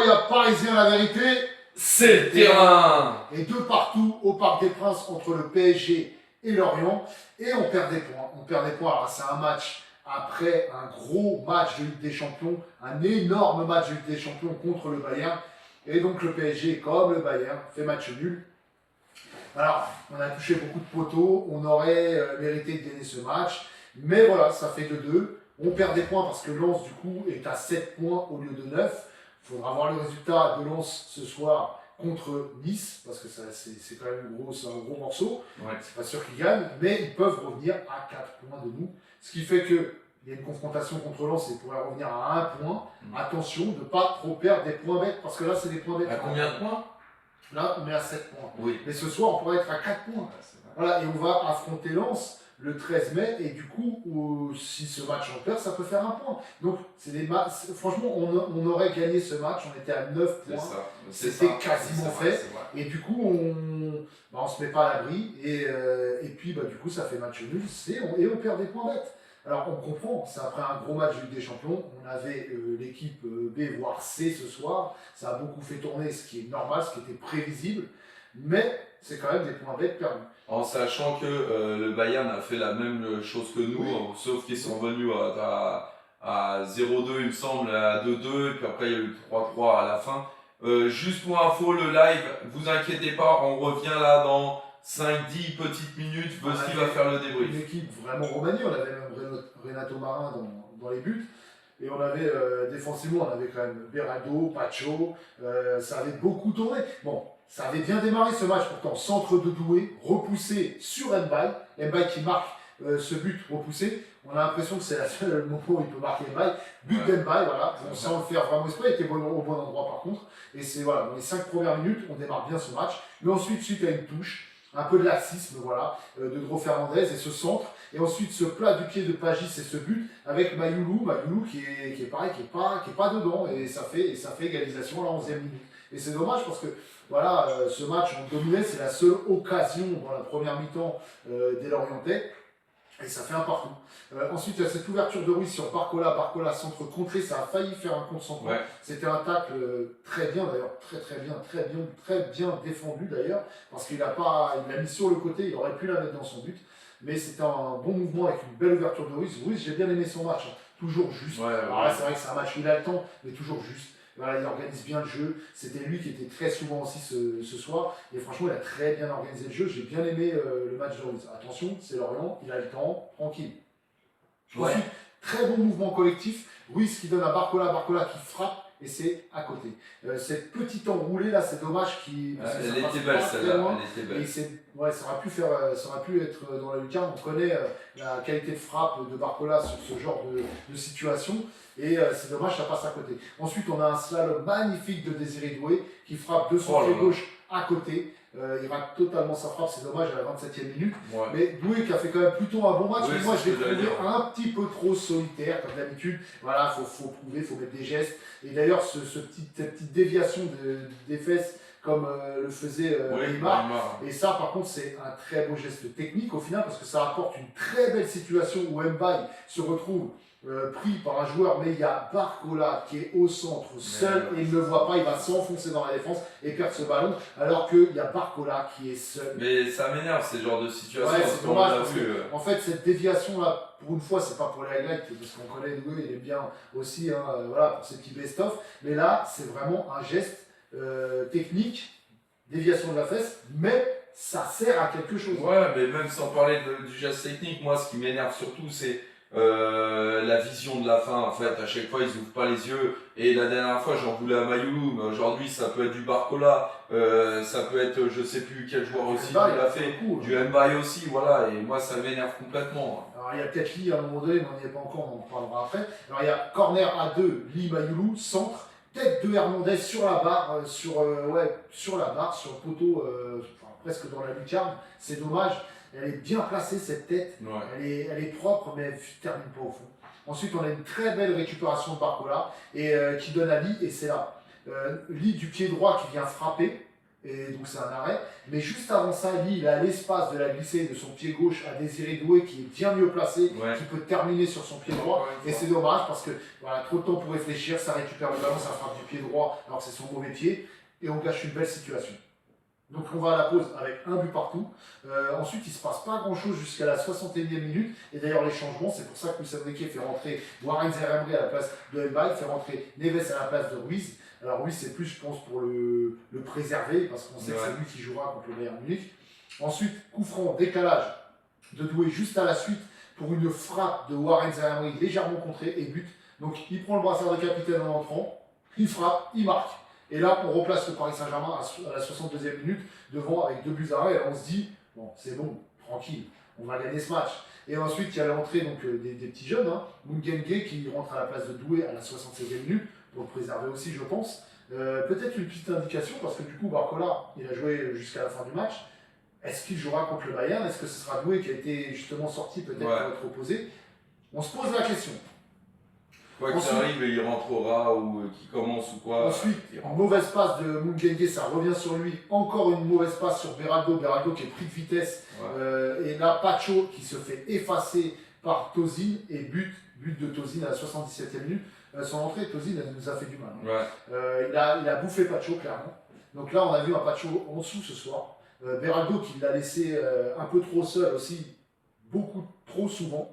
Il y a Parisien, la vérité, c'est le terrain. Et de partout au Parc des Princes entre le PSG et Lorient. Et on perd des points. On perd des points. Alors, c'est un match après un gros match de Ligue des Champions, un énorme match de Ligue des Champions contre le Bayern. Et donc le PSG, comme le Bayern, fait match nul. Alors, on a touché beaucoup de poteaux, on aurait mérité de gagner ce match. Mais voilà, ça fait 2-2. On perd des points parce que Lens, du coup, est à 7 points au lieu de 9. Il faudra voir le résultat de Lens ce soir contre Nice, parce que c'est quand même un gros morceau. Ouais. C'est pas sûr qu'ils gagnent, mais ils peuvent revenir à 4 points de nous. Ce qui fait qu'il y a une confrontation contre Lens et pourrait revenir à 1 point. Attention de ne pas trop perdre des points bêtes, parce que là, c'est des points bêtes. À combien de points? Là, on est à 7 points. Oui. Mais ce soir, on pourrait être à 4 points. Voilà, et on va affronter Lens le 13 mai, et du coup, si ce match on perd, ça peut faire 1 point. Donc, franchement, on aurait gagné ce match, on était à 9 points. C'était quasiment fait. Et du coup, on se met pas à l'abri, et puis, du coup, ça fait match nul, et on perd des points bêtes. Alors, on comprend, c'est après un gros match de Ligue des Champions, on avait l'équipe B, voire C ce soir, ça a beaucoup fait tourner, ce qui est normal, ce qui était prévisible, mais c'est quand même des points bêtes perdus. En sachant que le Bayern a fait la même chose que nous, sauf qu'ils sont venus à 0-2 il me semble, à 2-2, et puis après il y a eu 3-3 à la fin. Juste pour info, le live, vous inquiétez pas, on revient là dans 5-10 petites minutes, Vosti va faire le débrief. Une équipe vraiment remaniée, on avait même Renato Marin dans les buts. Et on avait, défensivement, on avait quand même Beraldo, Pacho, ça avait beaucoup tourné. Bon, ça avait bien démarré ce match, pourtant, centre de Doué, repoussé sur Mbaye. Mbaye qui marque ce but repoussé. On a l'impression que c'est le seul moment où il peut marquer Mbaye. But d'Mbaye, voilà, sans le faire vraiment exprès, il était au bon endroit par contre. Et c'est voilà, dans les 5 premières minutes, on démarre bien ce match. Mais ensuite, suite à une touche, un peu de laxisme, voilà, de Dro Fernandez et ce centre. Et ensuite, ce plat du pied de Pagis et ce but avec Mayoulou qui est pareil, qui est pas dedans. Et ça fait égalisation à la 11e minute. Et c'est dommage parce que voilà, ce match, on dominait, c'est la seule occasion dans la première mi-temps des Lorientais. Et ça fait un partout. Ensuite, il y a cette ouverture de Ruiz sur Barcola centre contré, ça a failli faire un contre-centre. Ouais. C'était un tacle très bien d'ailleurs, très bien défendu d'ailleurs, parce qu'il l'a mis sur le côté, il aurait pu la mettre dans son but. Mais c'était un bon mouvement avec une belle ouverture de Ruiz. Ruiz, j'ai bien aimé son match, hein. Toujours juste. Alors là, c'est vrai que c'est un match où il a le temps, mais toujours juste. Voilà, il organise bien le jeu. C'était lui qui était très souvent aussi ce soir. Et franchement, il a très bien organisé le jeu. J'ai bien aimé le match de Ruiz. Attention, c'est Lorient, il a le temps, tranquille. Ensuite, très bon mouvement collectif. Ruiz qui donne à Barcola qui frappe. Et c'est à côté. Cette petite enroulée là, c'est dommage elle était belle celle-là. Et ça aurait pu être dans la lucarne. On connaît la qualité de frappe de Barcola sur ce genre de situation. Et c'est dommage, ça passe à côté. Ensuite, on a un slalom magnifique de Désiré Doué qui frappe de son pied gauche à côté. Il rate totalement sa frappe, c'est dommage à la 27e minute. Ouais. Mais Doué qui a fait quand même plutôt un bon match, mais moi je l'ai trouvé un petit peu trop solitaire comme d'habitude. Voilà, il faut prouver, il faut mettre des gestes. Et d'ailleurs, cette petite déviation des fesses, comme le faisait Neymar. Et ça, par contre, c'est un très beau geste technique au final, parce que ça apporte une très belle situation où Mbaye se retrouve pris par un joueur, mais il y a Barcola qui est au centre seul et il ne le voit pas, il va s'enfoncer dans la défense et perdre ce ballon, alors qu'il y a Barcola qui est seul. Mais ça m'énerve ces genres de situations. Ouais, c'est dommage parce que, en fait, cette déviation-là, pour une fois, c'est pas pour les highlights, parce qu'on connaît Doué, il aime bien aussi, hein, voilà, pour ces petits best-of, mais là, c'est vraiment un geste technique, déviation de la fesse, mais ça sert à quelque chose. Ouais, mais même sans parler du geste technique, moi, ce qui m'énerve surtout, c'est la vision de la fin. En fait, à chaque fois, ils ouvrent pas les yeux. Et la dernière fois, j'en voulais à Mayoulou, mais aujourd'hui, ça peut être du Barcola, ça peut être, je sais plus quel joueur aussi qui l'a fait, du Mbaye aussi, voilà. Et moi, ça m'énerve complètement. Alors, il y a peut-être Lee à un moment donné, mais on n'y est pas encore, on en parlera après. Alors, il y a corner à 2, Lee Mayoulou, centre. Tête de Hernandez sur la barre, sur la barre, sur le poteau, presque dans la lucarne. C'est dommage. Elle est bien placée cette tête. Ouais. Elle est propre, mais elle ne termine pas au fond. Ensuite, on a une très belle récupération de Barcola et qui donne à Lee, et c'est là. Lee du pied droit qui vient frapper. et donc c'est un arrêt. Mais juste avant ça, Lee, il a l'espace de la glissée de son pied gauche à Désiré Doué qui est bien mieux placé, Ouais. qui peut terminer sur son pied droit. Et c'est dommage parce que voilà, trop de temps pour réfléchir, ça récupère le ballon, ça frappe du pied droit alors que c'est son mauvais pied, et on gâche une belle situation. Donc on va à la pause avec un but partout. Ensuite, il ne se passe pas grand-chose jusqu'à la 61e minute. Et d'ailleurs, les changements, c'est pour ça que Luis Enrique fait rentrer Warren Zaïre-Emery à la place de Mbaye, fait rentrer Neves à la place de Ruiz. Alors Ruiz, c'est plus, je pense, pour le préserver, parce qu'on sait que c'est lui qui jouera contre le Bayern Munich. Ensuite, coup franc, décalage de Doué juste à la suite pour une frappe de Warren Zaïre-Emery légèrement contrée et but. Donc il prend le brassard de capitaine en entrant, il frappe, il marque. Et là, on replace le Paris Saint-Germain à la 62e minute, devant avec 2 buts à 1. Et là, on se dit, bon, c'est bon, tranquille, on va gagner ce match. Et ensuite, il y a l'entrée donc, des petits jeunes, hein, Mungenge qui rentre à la place de Doué à la 76e minute, pour le préserver aussi, je pense. Peut-être une petite indication, parce que du coup, Barcola, il a joué jusqu'à la fin du match. Est-ce qu'il jouera contre le Bayern? Est-ce que ce sera Doué qui a été justement sorti peut-être pour être opposé? On se pose la question. Quoi qu'il arrive, il rentrera ou qu'il commence ou quoi. Ensuite, une mauvaise passe de Mungenge, ça revient sur lui. Encore une mauvaise passe sur Beraldo. Beraldo qui est pris de vitesse. Et là, Pacho qui se fait effacer par Tozin. Et but de Tozin à la 77e minute. Son entrée, Tozin, elle nous a fait du mal. Il a bouffé Pacho, clairement. Donc là, on a vu un Pacho en dessous ce soir. Beraldo qui l'a laissé un peu trop seul aussi, beaucoup trop souvent.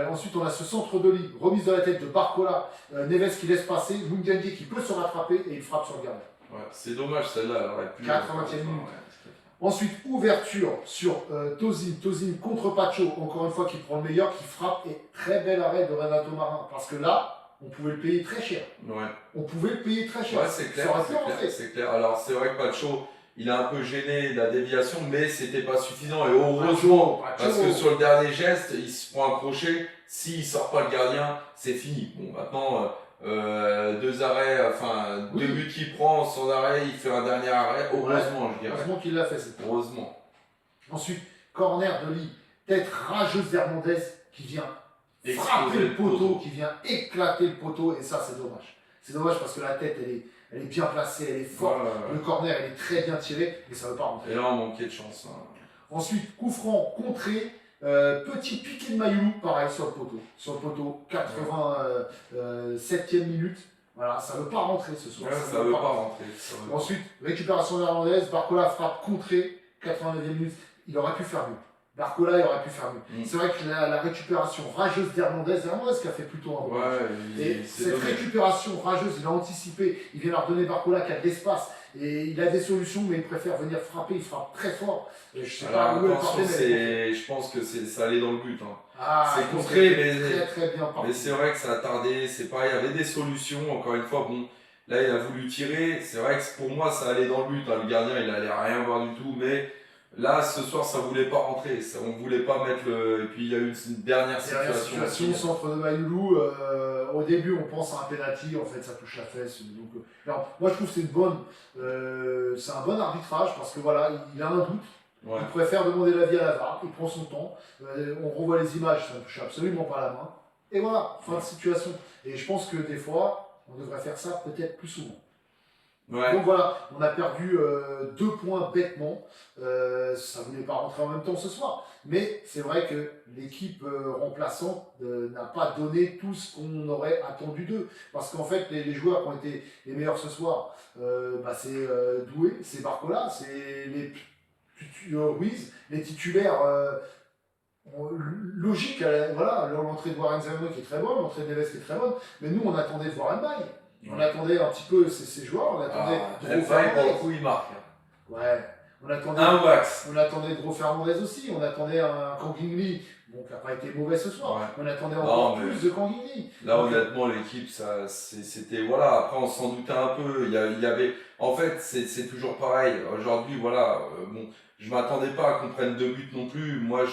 Ensuite, on a ce centre de lit, remise de la tête de Barcola, Neves qui laisse passer, Mungenge qui peut se rattraper et il frappe sur le gardien. C'est dommage celle-là, elle aurait pu. 80e minute. Ensuite, ouverture sur Tozin contre Pacho, encore une fois qui prend le meilleur, qui frappe et très bel arrêt de Renato Marin. Parce que là, on pouvait le payer très cher. On pouvait le payer très cher. C'est clair, c'est clair. Alors c'est vrai que Pacho, il a un peu gêné la déviation, mais c'était pas suffisant. Et heureusement, parce que sur le dernier geste, il se prend un crochet. S'il sort pas le gardien, c'est fini. Bon, maintenant, 2 arrêts, enfin, 2 buts qu'il prend, son arrêt, il fait un dernier arrêt. Heureusement, je dirais. Heureusement qu'il l'a fait, c'est heureusement. Ensuite, corner de Lee, tête rageuse d'Hernandez qui vient frapper le poteau, qui vient éclater le poteau, et ça, c'est dommage. C'est dommage parce que la tête, elle est bien placée, elle est forte. Le corner, elle est très bien tiré, mais ça ne veut pas rentrer. Et là, on manquait de chance. Ensuite, coup franc contré, petit piqué de Mayoulou, pareil sur le poteau. Sur le poteau, 87e minute. Voilà, ça ne veut pas rentrer ce soir. Ça ne veut pas rentrer. Ensuite, récupération néerlandaise, Barcola frappe contrée, 89e minute. Il aurait pu faire mieux. Barcola, il aurait pu faire mieux. C'est vrai que la récupération rageuse d'Hernandez qui a fait plutôt un bon match. Et cette récupération rageuse, il a anticipé, il vient leur donner Barcola qui a de l'espace. Et il a des solutions, mais il préfère venir frapper, il frappe très fort. Et je sais pas où je pense que ça allait dans le but. C'est contré, mais très bien mais c'est vrai que ça a tardé. C'est pareil, il y avait des solutions. Encore une fois, bon, là il a voulu tirer. C'est vrai que pour moi, ça allait dans le but. Le gardien, il allait rien voir du tout, mais là, ce soir, ça voulait pas rentrer. On voulait pas mettre le. Et puis il y a eu une dernière situation. Centre de Mayoulou. Au début, on pense à un penalty. En fait, ça touche la fesse. Donc, moi, je trouve que c'est un bon arbitrage parce que voilà, il a un doute. Il préfère demander l'avis à la VAR. Il prend son temps. On revoit les images. Ça ne touche absolument pas la main. Et voilà, fin de situation. Et je pense que des fois, on devrait faire ça peut-être plus souvent. Donc voilà, on a perdu 2 points bêtement. Ça ne voulait pas rentrer en même temps ce soir. Mais c'est vrai que l'équipe remplaçante n'a pas donné tout ce qu'on aurait attendu d'eux. Parce qu'en fait, les joueurs qui ont été les meilleurs ce soir, c'est Doué, c'est Barcola, c'est Ruiz, les titulaires. Logique, voilà, l'entrée de Warren Zaïre qui est très bonne, l'entrée de Neves qui est très bonne. Mais nous, on attendait de voir Mbaye. On attendait un petit peu ces joueurs, on attendait Dro Fernandez. Pour le coup, il marque. On attendait un wax. On attendait Dro Fernandez aussi, on attendait un Kangin Lee, bon, qui n'a pas été mauvais ce soir. On attendait encore plus de Kangin Lee. Là, honnêtement, l'équipe, c'était. Voilà, après, on s'en doutait un peu. Il y avait. En fait, c'est toujours pareil. Aujourd'hui, voilà, bon, je m'attendais pas à qu'on prenne 2 buts non plus. Moi,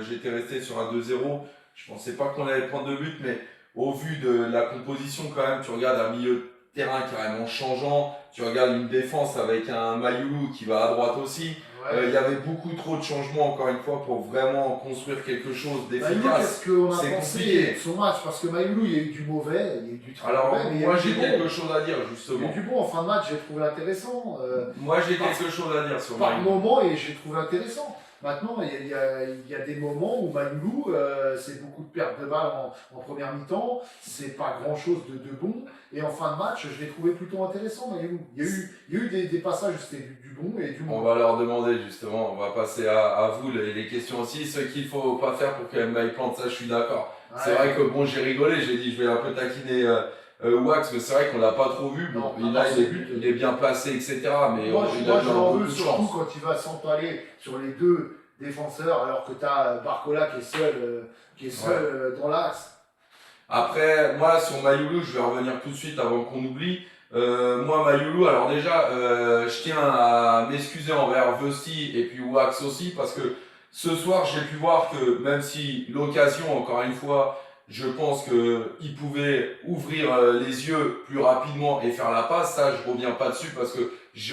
j'étais resté sur un 2-0. Je pensais pas qu'on allait prendre 2 buts, mais au vu de la composition, quand même, tu regardes un milieu de terrain carrément changeant. Tu regardes une défense avec un Mayoulou qui va à droite aussi. Il y avait beaucoup trop de changements, encore une fois, pour vraiment construire quelque chose Maïlou, d'efficace. qu'est-ce qu'on a C'est pensé compliqué. de son match? Parce que Maïlou, il y a eu du mauvais, il y a eu du très Alors, mauvais, mais il y a moi eu j'ai du quelque bon. chose à dire, Il y a justement. eu du bon en fin de match, j'ai trouvé intéressant. Moi j'ai Par, quelque chose à dire sur par Mayoulou. moment, et j'ai trouvé intéressant. Maintenant, il y a des moments où Maïlou, c'est beaucoup de pertes de balles en première mi-temps, c'est pas grand-chose de bon. Et en fin de match, je l'ai trouvé plutôt intéressant, Maïlou. Il y a eu des passages où c'était du bon et du On mauvais. va leur demander justement, on va passer à vous les questions aussi. Ce qu'il faut pas faire pour que Mbaye plante, ça je suis d'accord. C'est Ouais. vrai que bon, j'ai rigolé, j'ai dit je vais un peu taquiner Wax, mais c'est vrai qu'on l'a pas trop vu. Bon, Non, à là part ce but. il est bien placé, etc. Mais Moi, il a eu je l'en beaucoup veux de surtout chance. quand il va s'empaler sur les deux défenseurs, alors que tu as Barcola qui est seul dans l'axe. Après, moi sur Mayoulou, je vais revenir tout de suite avant qu'on oublie. Moi Mayoulou, alors déjà, je tiens à m'excuser envers Vesti et puis Wax aussi parce que ce soir j'ai pu voir que même si l'occasion, encore une fois, je pense que il pouvait ouvrir les yeux plus rapidement et faire la passe. Ça, je reviens pas dessus parce que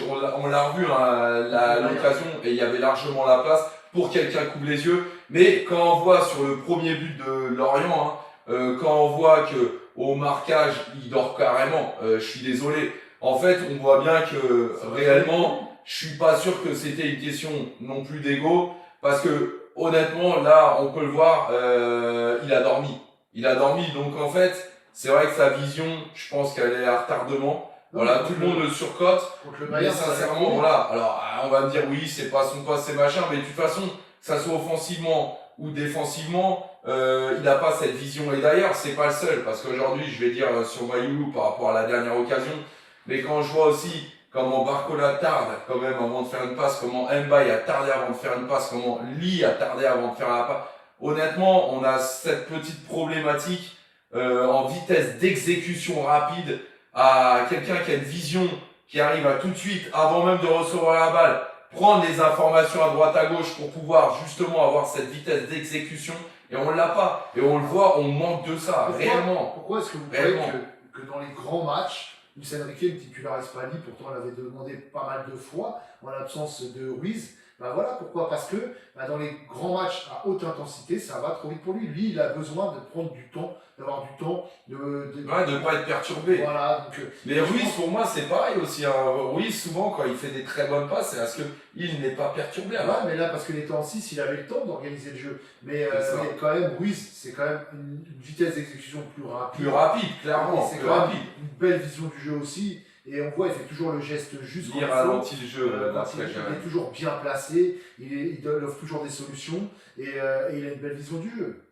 on l'a revu hein, l'occasion et il y avait largement la place pour quelqu'un qui ouvre les yeux. Mais quand on voit sur le premier but de Lorient, hein, quand on voit que au marquage, il dort carrément, je suis désolé. En fait, on voit bien que réellement, je suis pas sûr que c'était une question non plus d'ego, parce que honnêtement, là, on peut le voir, il a dormi. Il a dormi, donc en fait, c'est vrai que sa vision, je pense qu'elle est à retardement. Voilà, tout le monde le surcote. Mais sincèrement, voilà. Alors, on va me dire, oui, c'est pas son poste, c'est machin, mais de toute façon, que ça soit offensivement ou défensivement, il n'a pas cette vision. Et d'ailleurs, c'est pas le seul, parce qu'aujourd'hui, je vais dire sur Mayoulou par rapport à la dernière occasion, mais quand je vois aussi comment Barcola tarde quand même avant de faire une passe, comment Mbaye a tardé avant de faire une passe, comment Lee a tardé avant de faire la passe, honnêtement, on a cette petite problématique en vitesse d'exécution rapide à quelqu'un qui a une vision qui arrive à tout de suite, avant même de recevoir la balle, prendre les informations à droite à gauche pour pouvoir justement avoir cette vitesse d'exécution. Et on l'a pas. Et on le voit, on manque de ça, réellement. Pourquoi est-ce que vous croyez que dans les grands matchs, Luis Enrique ne titularise pas Lee, pourtant elle avait demandé pas mal de fois, en l'absence de Ruiz. Ben voilà pourquoi, parce que dans les grands matchs à haute intensité, ça va trop vite pour lui. Lui, il a besoin de prendre du temps, d'avoir du temps, de pas être perturbé. Voilà, donc, mais Ruiz, pour moi, c'est pareil aussi. Hein. Ruiz, souvent, quand il fait des très bonnes passes, c'est parce qu'il n'est pas perturbé. Ouais, mais là, parce qu'il était en 6, il avait le temps d'organiser le jeu. Mais quand même, Ruiz, c'est quand même une vitesse d'exécution plus rapide. Plus rapide, clairement. C'est quand même une belle vision du jeu aussi. Et on voit, il fait toujours le geste juste il ralentit le jeu. il est toujours bien placé, il offre toujours des solutions et il a une belle vision du jeu.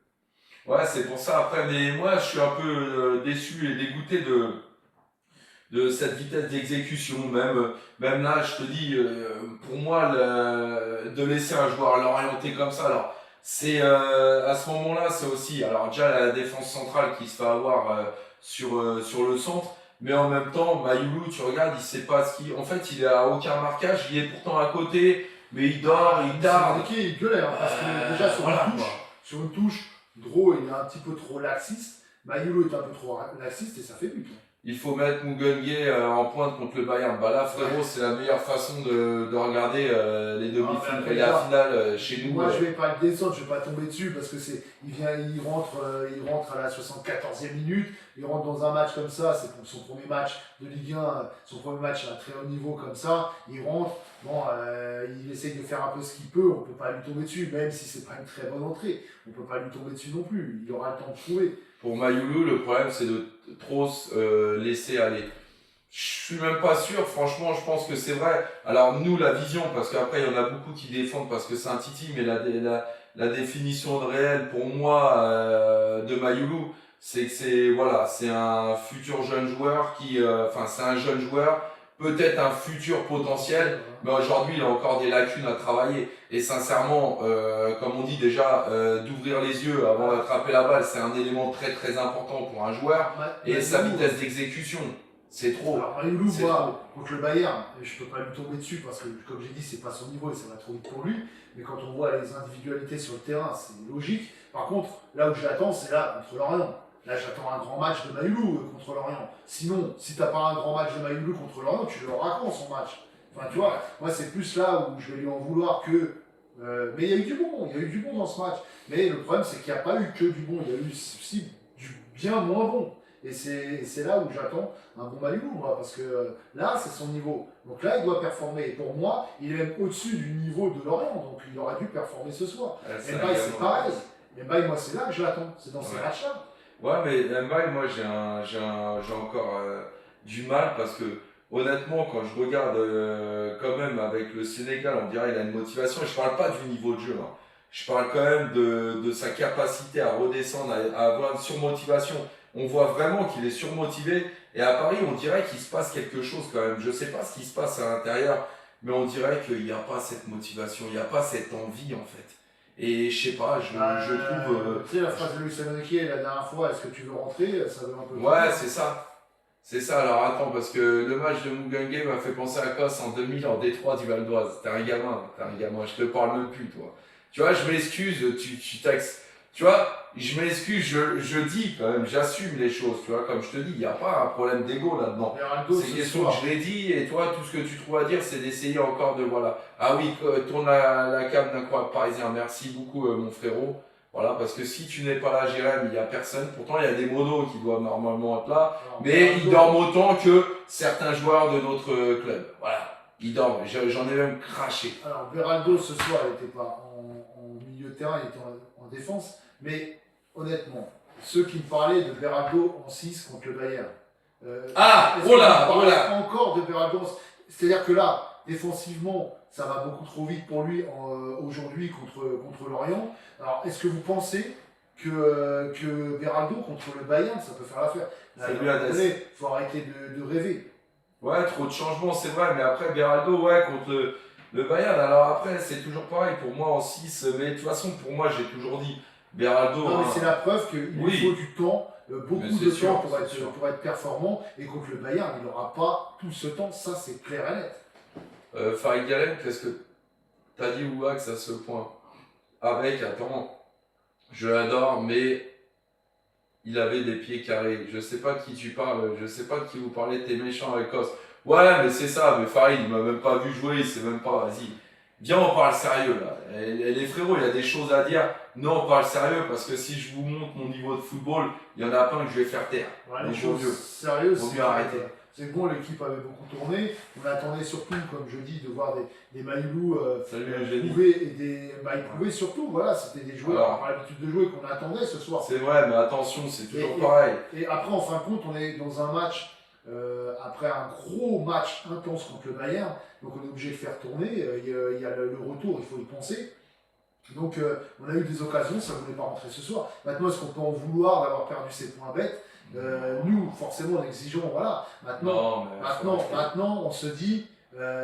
Ouais, c'est pour ça. Après, mais moi, je suis un peu déçu et dégoûté de cette vitesse d'exécution. Même là, je te dis, pour moi, de laisser un joueur l'orienter comme ça, alors c'est à ce moment-là, c'est aussi, alors déjà la défense centrale qui se fait avoir sur le centre. Mais en même temps, Mayoulou, tu regardes, il sait pas ce qu'il... En fait, il est à aucun marquage, il est pourtant à côté, mais il dort, il tarde. Il gueulait, hein, parce que déjà sur une touche, Dro il est un petit peu trop laxiste, Mayoulou est un peu trop laxiste et ça fait but. Il faut mettre Mugungue en pointe contre le Bayern. Bah là, frérot, c'est la meilleure façon de regarder les demi-finales et la finale chez nous. Moi, je vais pas le descendre, je vais pas tomber dessus parce que il rentre à la 74e minute, il rentre dans un match comme ça, c'est pour son premier match de Ligue 1, son premier match à très haut niveau comme ça, il rentre, bon, il essaye de faire un peu ce qu'il peut, on peut pas lui tomber dessus, même si c'est pas une très bonne entrée, on peut pas lui tomber dessus non plus, il aura le temps de trouver. Pour Mayoulou, le problème c'est de trop laisser aller. Je suis même pas sûr, franchement, je pense que c'est vrai. Alors nous, la vision, parce qu'après il y en a beaucoup qui défendent parce que c'est un titi, mais la définition de réel pour moi de Mayoulou, c'est que c'est un futur jeune joueur c'est un jeune joueur, peut-être un futur potentiel, mais aujourd'hui il a encore des lacunes à travailler. Et sincèrement, comme on dit déjà, d'ouvrir les yeux avant d'attraper la balle, c'est un élément très très important pour un joueur. Et sa vitesse d'exécution, c'est trop. Alors Mayoulou, moi, contre le Bayern, je peux pas lui tomber dessus parce que, comme j'ai dit, c'est pas son niveau et ça va trop vite pour lui. Mais quand on voit les individualités sur le terrain, c'est logique. Par contre, là où je l'attends, c'est là contre Lorient. Là, j'attends un grand match de Maïlou contre Lorient. Sinon, si t'as pas un grand match de Maïlou contre Lorient, tu le racontes son match. Enfin, tu vois, moi, c'est plus là où je vais lui en vouloir que. Mais il y a eu du bon, il y a eu du bon dans ce match. Mais le problème, c'est qu'il n'y a pas eu que du bon, il y a eu aussi du bien moins bon. Et c'est là où j'attends un bon Maïlou, moi, parce que là, c'est son niveau. Donc là, il doit performer. Et pour moi, il est même au-dessus du niveau de Lorient, donc il aurait dû performer ce soir. Mbaye, c'est pareil. Mbaye, moi, c'est là que je l'attends, c'est dans ces matchs-là. Ouais, mais Mbaye, moi, j'ai encore du mal parce que, honnêtement, quand je regarde quand même avec le Sénégal, on dirait qu'il a une motivation. Je parle pas du niveau de jeu, hein. Je parle quand même de sa capacité à redescendre, à avoir une surmotivation. On voit vraiment qu'il est surmotivé. Et à Paris, on dirait qu'il se passe quelque chose quand même. Je sais pas ce qui se passe à l'intérieur, mais on dirait qu'il n'y a pas cette motivation, il n'y a pas cette envie en fait. Et je sais pas, je trouve. Tu sais, la phrase de Luis Enrique la dernière fois, est-ce que tu veux rentrer? Ça veut un peu. Ouais, c'est ça. C'est ça, alors attends, parce que le match de Mugange m'a fait penser à Kos en 2000 en Détroit du Val d'Oise. T'es un gamin, je te parle même plus, toi. Tu vois, je m'excuse, tu taxes. Tu vois, je m'excuse, je dis quand même, j'assume les choses, tu vois, comme je te dis, il n'y a pas un problème d'ego là-dedans. C'est question que je l'ai dit, et toi, tout ce que tu trouves à dire, c'est d'essayer encore de, voilà. Ah oui, tourne la cam d'incroyable parisien, merci beaucoup, mon frérot. Voilà, parce que si tu n'es pas là, Jérém, il n'y a personne. Pourtant, il y a des modos qui doivent normalement être là, mais ils dorment autant que certains joueurs de notre club. Voilà, ils dorment. J'en ai même craché. Alors, Beraldo, ce soir, il n'était pas en milieu de terrain, il était en défense. Mais honnêtement, ceux qui me parlaient de Beraldo en 6 contre le Bayern. Oh là. Encore de Beraldo. C'est-à-dire que là, défensivement, ça va beaucoup trop vite pour lui aujourd'hui contre Lorient. Alors, est-ce que vous pensez que Beraldo contre le Bayern, ça peut faire l'affaire? Il faut arrêter de rêver. Ouais, trop de changements, c'est vrai, mais après, Beraldo, ouais, contre le Bayern. Alors après, c'est toujours pareil pour moi en 6, mais de toute façon, pour moi, j'ai toujours dit Beraldo. Non, mais c'est la preuve qu'il lui faut du temps, beaucoup de temps pour être performant, et contre le Bayern, il n'aura pas tout ce temps, ça c'est clair et net. Farid Galem, qu'est-ce que t'as dit Ouax à ce point? Ah mec, attends, je l'adore, mais il avait des pieds carrés. Je sais pas de qui tu parles, je sais pas de qui vous parlez, t'es méchant avec Kos. Ouais, mais c'est ça, mais Farid, il m'a même pas vu jouer, il sait même pas, vas-y. Viens, on parle sérieux là. Et les frérots, il y a des choses à dire. Non, on parle sérieux parce que si je vous montre mon niveau de football, il y en a plein que je vais faire taire. Ouais, les choses sérieuses, faut mieux arrêter. C'est bon, l'équipe avait beaucoup tourné. On attendait surtout, comme je dis, de voir des Maïlou prouver surtout. Voilà, c'était des joueurs qui ont l'habitude de jouer qu'on attendait ce soir. C'est vrai, mais attention, c'est toujours pareil. Et après, en fin de compte, on est dans un match, après un gros match intense contre le Bayern, donc on est obligé de faire tourner. Il y a le retour, il faut y penser. Donc on a eu des occasions, ça ne voulait pas rentrer ce soir. Maintenant, est-ce qu'on peut en vouloir d'avoir perdu ces points bêtes? Nous, forcément, en exigeons, voilà. Maintenant, on se dit,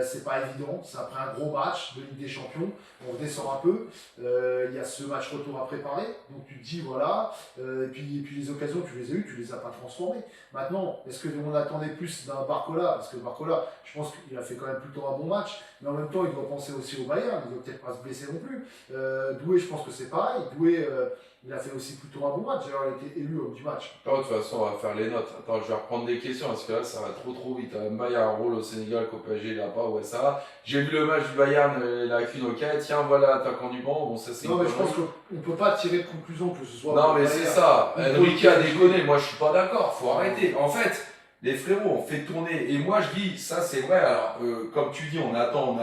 c'est pas évident, c'est après un gros match de Ligue des Champions, on redescend un peu, il y a ce match retour à préparer, donc tu te dis, voilà, et puis les occasions, tu les as eues, tu les as pas transformées. Maintenant, est-ce qu'on attendait plus d'un Barcola? Parce que Barcola, je pense qu'il a fait quand même plutôt un bon match, mais en même temps, il doit penser aussi au Bayern, il ne doit peut-être pas se blesser non plus. Doué, je pense que c'est pareil, Doué, il a fait aussi plutôt un bon match, d'ailleurs il a été élu homme du match. De toute façon, on va faire les notes. Attends, je vais reprendre des questions parce que là, ça va trop vite. Mbaye a un rôle au Sénégal qu'au PSG, il n'a pas. Ouais, ça va. J'ai vu le match du Bayern, il a qu'une ok. Tiens, voilà, attaquant du banc. Bon, ça c'est. Non, mais je pense qu'on ne peut pas tirer de conclusion que ce soit. Non, mais c'est ça. Enrique a déconné. Moi, je suis pas d'accord. Faut arrêter. En fait, les frérots, on fait tourner. Et moi, je dis, ça c'est vrai. Alors, comme tu dis, on attend.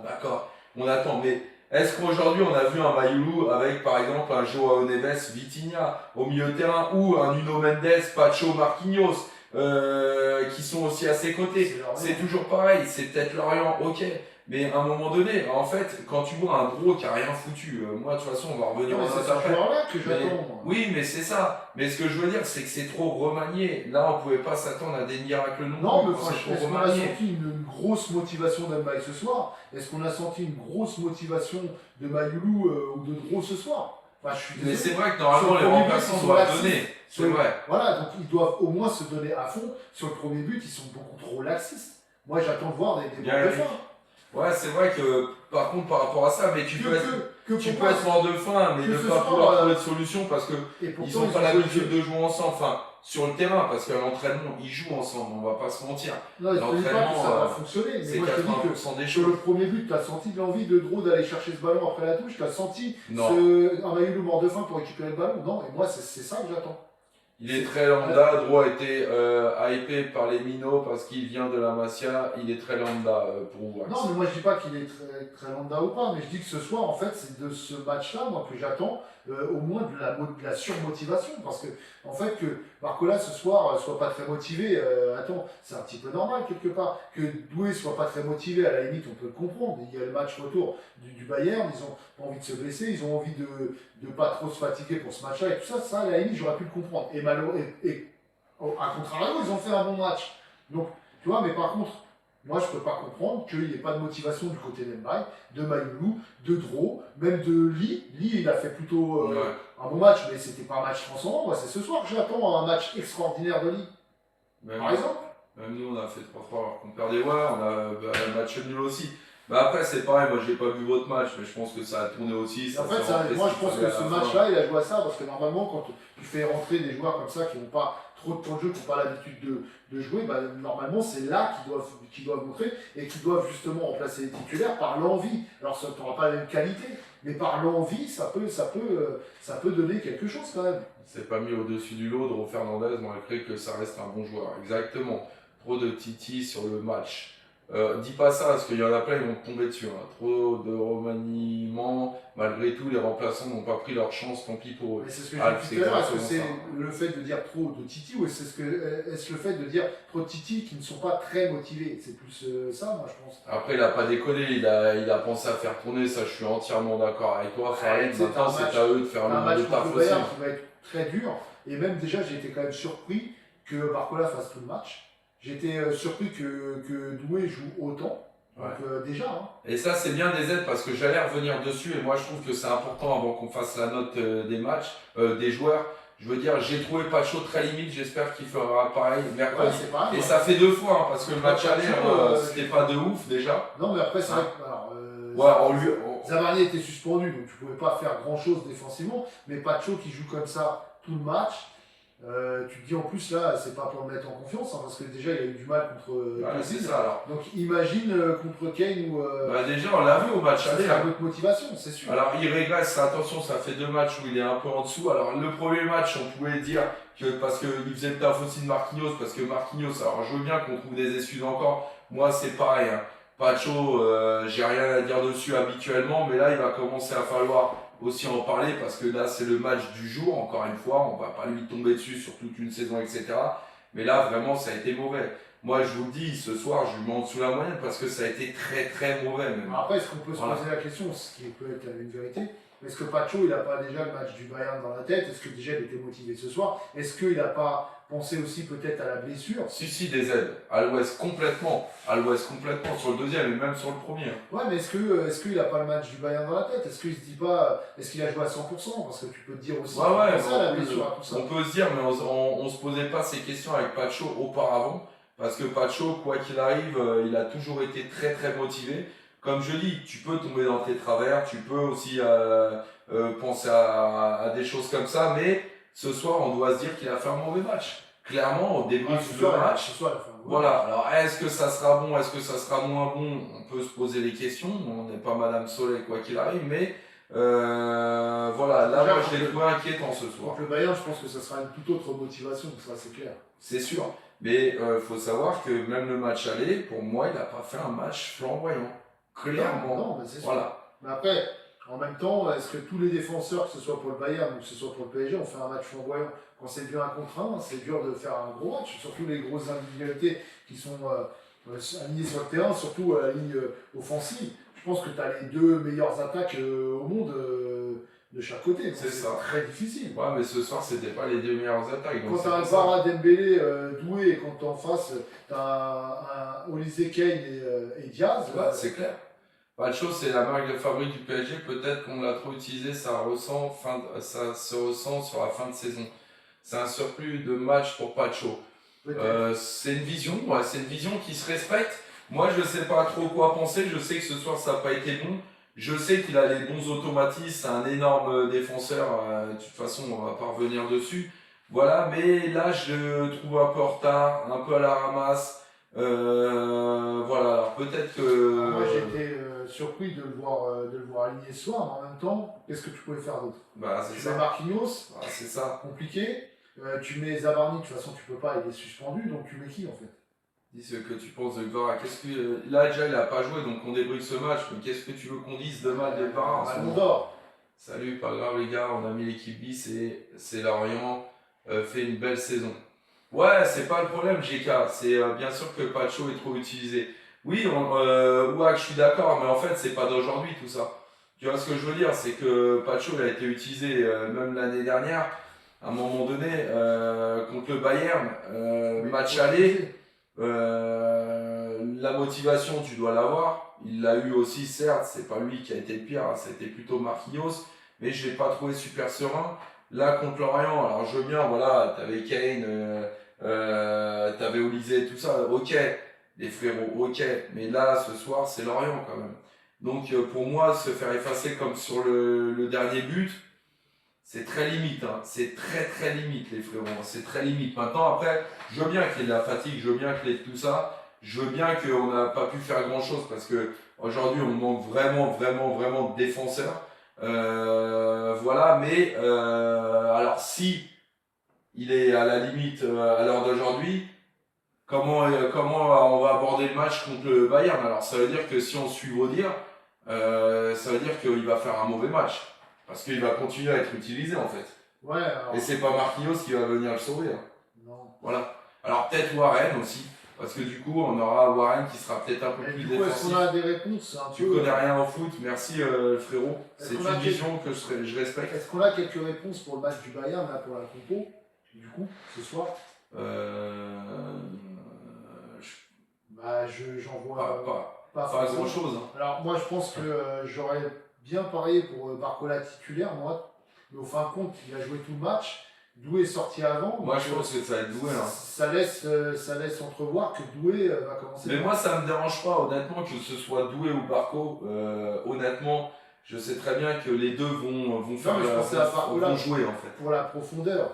D'accord. On attend. Mais. Est-ce qu'aujourd'hui on a vu un Maïlou avec par exemple un Joao Neves, Vitinha au milieu de terrain ou un Nuno Mendes, Pacho, Marquinhos qui sont aussi à ses côtés? C'est toujours pareil, c'est peut-être Lorient, ok. Mais à un moment donné, en fait, quand tu vois un gros qui a rien foutu, moi de toute façon on va revenir en note après. Oui, mais c'est ça. Mais ce que je veux dire, c'est que c'est trop remanié. Là, on pouvait pas s'attendre à des miracles non plus. Mais est-ce qu'on a senti une grosse motivation d'Mbaye ce soir? Est-ce qu'on a senti une grosse motivation de Maïlou ou de Dro ce soir? Enfin, mais c'est vrai que normalement les remplaçants doivent donner. C'est vrai. Voilà, donc ils doivent au moins se donner à fond. Sur le premier but, ils sont beaucoup trop laxistes. Moi, j'attends de voir des bons défenses. Ouais, c'est vrai que par contre, par rapport à ça, mais tu peux être mort de faim, mais que ne ce pas soir, pouvoir trouver de solution parce que et ils pourtant, n'ont ils pas ont joué le l'habitude jeu. de jouer ensemble. Enfin, sur le terrain, parce qu'à l'entraînement, ils jouent ensemble, on va pas se mentir. Non, je ne dis pas que L'entraînement, ça va fonctionner, mais c'est moi je te dis que 80% des sur le choses. premier but, tu as senti de l'envie de Dro d'aller chercher ce ballon après la touche, tu as senti Non. un Maïlou mort de faim pour récupérer le ballon. Non, et moi c'est ça que j'attends. Il est très lambda. Dro a été hypé par les minots parce qu'il vient de la Masia. Il est très lambda pour Wax. Non, mais moi je dis pas qu'il est très lambda ou pas, mais je dis que ce soir, en fait, c'est de ce match-là, moi, que j'attends au moins de la surmotivation. Parce que, en fait, que Barcola ce soir soit pas très motivé, attends, c'est un petit peu normal quelque part. Que Doué soit pas très motivé, à la limite, on peut le comprendre. Il y a le match retour du Bayern, ils ont pas envie de se blesser, ils ont envie de pas trop se fatiguer pour ce match-là et tout ça, à la limite, j'aurais pu le comprendre. À contrario, ils ont fait un bon match. Donc, tu vois, mais par contre, moi, je ne peux pas comprendre qu'il n'y ait pas de motivation du côté d'Mbaye, de Mayoulou, de Dro, même de Lee. Lee, il a fait plutôt un bon match, mais c'était pas un match transcendant. Moi, c'est ce soir que j'attends un match extraordinaire de Lee. Par exemple. Même nous, on a fait 3-3 alors qu'on perdait. Ouais, on a un match nul aussi. Bah après, c'est pareil, moi j'ai pas vu votre match, mais je pense que ça a tourné aussi. En fait, moi je pense que ce match-là, il a joué à ça, parce que normalement, quand tu fais rentrer des joueurs comme ça qui n'ont pas trop de temps de jeu, qui n'ont pas l'habitude de jouer, bah, normalement c'est là qu'ils doivent montrer et qu'ils doivent justement remplacer les titulaires par l'envie. Alors ça n'aura pas la même qualité, mais par l'envie, ça peut donner quelque chose quand même. C'est pas mis au-dessus du lot de Fernandez, malgré que ça reste un bon joueur. Exactement. Trop de titi sur le match. Dis pas ça, parce qu'il y en a plein, ils vont te tomber dessus. Hein. Trop de remaniements, malgré tout, les remplaçants n'ont pas pris leur chance, tant pis pour eux. Mais c'est ce que je disais tout à l'heure, est-ce que c'est le fait de dire trop de Titi ou est-ce le fait de dire trop de Titi qui ne sont pas très motivés? C'est plus ça, moi je pense. Après, il n'a pas déconné, il a pensé à faire tourner, ça je suis entièrement d'accord avec toi. Farid, maintenant c'est à eux de faire le taf aussi. C'est un match qui va être très dur, et même déjà j'ai été quand même surpris que Barcola fasse tout le match. J'étais surpris que Doué joue autant. Donc déjà. Hein. Et ça c'est bien des aides parce que j'allais revenir dessus et moi je trouve que c'est important avant qu'on fasse la note des matchs, des joueurs. Je veux dire, j'ai trouvé Pacho très limite, j'espère qu'il fera pareil mercredi. Ouais, pareil, et ça fait 2 fois hein, parce que le match aller, c'était pas de ouf déjà. Non mais après c'est vrai que Zabarni était suspendu donc tu pouvais pas faire grand chose défensivement, mais Pacho qui joue comme ça tout le match. Tu te dis en plus là, c'est pas pour le mettre en confiance, hein, parce que déjà il a eu du mal contre c'est ça, alors. Donc imagine contre Kane ou. Déjà on l'a vu au match aller. C'est une autre motivation, c'est sûr. Alors il régresse, attention, ça fait 2 matchs où il est un peu en dessous. Alors le premier match, on pouvait dire que parce qu'il faisait le taf aussi de Marquinhos, parce que Marquinhos, alors je veux bien qu'on trouve des excuses encore. Moi c'est pareil, hein. Pacho, j'ai rien à dire dessus habituellement, mais là il va commencer à falloir aussi en parler parce que là c'est le match du jour, encore une fois, on va pas lui tomber dessus sur toute une saison, etc. Mais là vraiment ça a été mauvais. Moi je vous le dis, ce soir je lui mets en dessous la moyenne parce que ça a été très très mauvais même. Après est-ce qu'on peut se poser la question, ce qui peut être une vérité, est-ce que Pacho il n'a pas déjà le match du Bayern dans la tête? Est-ce que déjà il était motivé ce soir? Est-ce qu'il n'a pas pensé aussi peut-être à la blessure? Si, des aides. À l'ouest complètement. À l'ouest complètement sur le deuxième et même sur le premier. Ouais, mais est-ce qu'il n'a pas le match du Bayern dans la tête? Est-ce qu'il se dit pas, est-ce qu'il a joué à 100%? Parce que tu peux te dire aussi la blessure, tout ça. On peut se dire, mais on se posait pas ces questions avec Pacho auparavant. Parce que Pacho, quoi qu'il arrive, il a toujours été très très motivé. Comme je dis, tu peux tomber dans tes travers, tu peux aussi penser à des choses comme ça, mais ce soir, on doit se dire qu'il a fait un mauvais match. Clairement, au débrief le match. Voilà, alors est-ce que ça sera bon, est-ce que ça sera moins bon? On peut se poser les questions, on n'est pas Madame Soleil quoi qu'il arrive, mais voilà, là moi je l'ai trouvé inquiétant ce soir. Contre le Bayern, je pense que ça sera une toute autre motivation, ça c'est clair. C'est sûr, mais faut savoir que même le match aller, pour moi, il n'a pas fait un match flamboyant. Clairement. Non, mais c'est sûr. Voilà. Mais après, en même temps, est-ce que tous les défenseurs, que ce soit pour le Bayern ou que ce soit pour le PSG, ont fait un match flamboyant? Quand c'est du 1 contre 1, c'est dur de faire un gros match, surtout les grosses individualités qui sont alignées sur le terrain, surtout à la ligne offensive. Je pense que tu as les 2 meilleures attaques au monde de chaque côté. C'est ça. Très difficile. Ouais, mais ce soir, c'était pas les 2 meilleures attaques. Quand tu as un Vara, Dembélé, Doué, et quand en face, tu as un Olysée, Kane et Diaz. Ouais, c'est clair. Pacho, c'est la marque de fabrique du PSG. Peut-être qu'on l'a trop utilisé, ça se ressent sur la fin de saison. C'est un surplus de matchs pour Pacho. C'est une vision qui se respecte. Moi, je sais pas trop quoi penser. Je sais que ce soir, ça n'a pas été bon. Je sais qu'il a les bons automatismes. C'est un énorme défenseur. De toute façon, on va pas revenir dessus. Voilà, mais là, je le trouve un peu en retard, un peu à la ramasse. Voilà, alors peut-être Moi, que. j'étais surpris de le voir aligné ce soir, mais en même temps, qu'est-ce que tu pouvais faire d'autre? Bah, c'est Tu ça. mets Marquinhos, Bah, c'est ça. compliqué. Tu mets Zabarni, de toute façon, tu peux pas, il est suspendu, donc tu mets qui en fait? Dis ce que tu penses de Gvara. Qu'est-ce que. Là, déjà, il a pas joué, donc on débriefe ce match. Mais qu'est-ce que tu veux qu'on dise de mal de Gvara en ce Ballon moment? d'or. Salut, pas grave les gars, on a mis l'équipe bis et c'est Lorient fait une belle saison. Ouais, c'est pas le problème, GK. C'est bien sûr que Pacho est trop utilisé. Oui, ouais, je suis d'accord, mais en fait, c'est pas d'aujourd'hui tout ça. Tu vois ce que je veux dire? C'est que Pacho il a été utilisé même l'année dernière, à un moment donné, contre le Bayern, Oui, match faut aller. utiliser. La motivation, tu dois l'avoir. Il l'a eu aussi, certes, c'est pas lui qui a été le pire, hein, c'était plutôt Marquinhos, mais je l'ai pas trouvé super serein. Là, contre Lorient, alors je veux bien, voilà, t'avais Kane, t'avais Olysée, tout ça, ok, les frérots, ok, mais là, ce soir, c'est Lorient quand même. Donc, pour moi, se faire effacer comme sur le dernier but, c'est très limite, hein. C'est très très limite les frérots, hein. C'est très limite. Maintenant après, je veux bien qu'il y ait de la fatigue, je veux bien qu'il y ait de tout ça, je veux bien qu'on n'a pas pu faire grand chose parce que aujourd'hui on manque vraiment de défenseurs. Voilà, mais alors si il est à la limite à l'heure d'aujourd'hui, comment on va aborder le match contre le Bayern? Alors ça veut dire que si on suit vos dires, ça veut dire qu'il va faire un mauvais match. Parce qu'il va continuer à être utilisé en fait. Ouais, alors. Et c'est pas Marquinhos qui va venir le sauver, hein. Non. Voilà. Alors peut-être Warren aussi. Parce que du coup, on aura Warren qui sera peut-être un peu Et plus du coup, est-ce défensif. qu'on a des réponses un Tu peu connais rien au foot, merci frérot. Est-ce C'est qu'on a une quel- vision que je respecte. Est-ce qu'on a quelques réponses pour le match du Bayern, là, pour la compo, du coup, ce soir? Je- Bah, j'en vois pas forcément. grand chose. Hein. Alors, moi, je pense que j'aurais bien parié pour Barcola titulaire, moi. Mais au fin de compte, il a joué tout le match. Doué est sorti avant. Moi donc, je pense que ça va être doué. Hein. ça laisse entrevoir que Doué va commencer. Mais moi ça me dérange pas, honnêtement, que ce soit Doué ou Barco. Honnêtement, je sais très bien que les deux vont faire mais je pensais à Barcola vont jouer en fait. pour la profondeur.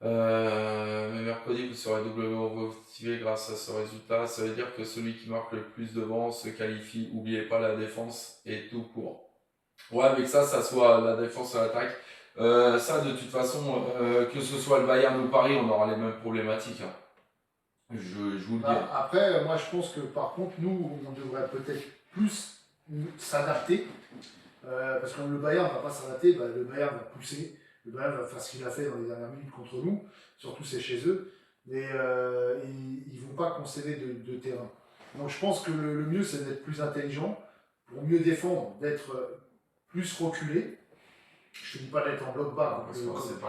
Mais mercredi, vous serez doublement motivé grâce à ce résultat. Ça veut dire que celui qui marque le plus devant se qualifie. N'oubliez pas la défense et tout pour. Ouais, mais que ça soit la défense et l'attaque. Ça, de toute façon, que ce soit le Bayern ou Paris, on aura les mêmes problématiques. Hein. Je vous le dis. Après, moi, je pense que par contre, nous, on devrait peut-être plus s'adapter. Parce que comme le Bayern ne va pas s'adapter, bah, le Bayern va pousser. Le Bayern va faire ce qu'il a fait dans les dernières minutes contre nous, surtout c'est chez eux, et ils ne vont pas concéder de terrain. Donc je pense que le mieux c'est d'être plus intelligent, pour mieux défendre, d'être plus reculé. Je te dis pas d'être en bloc bas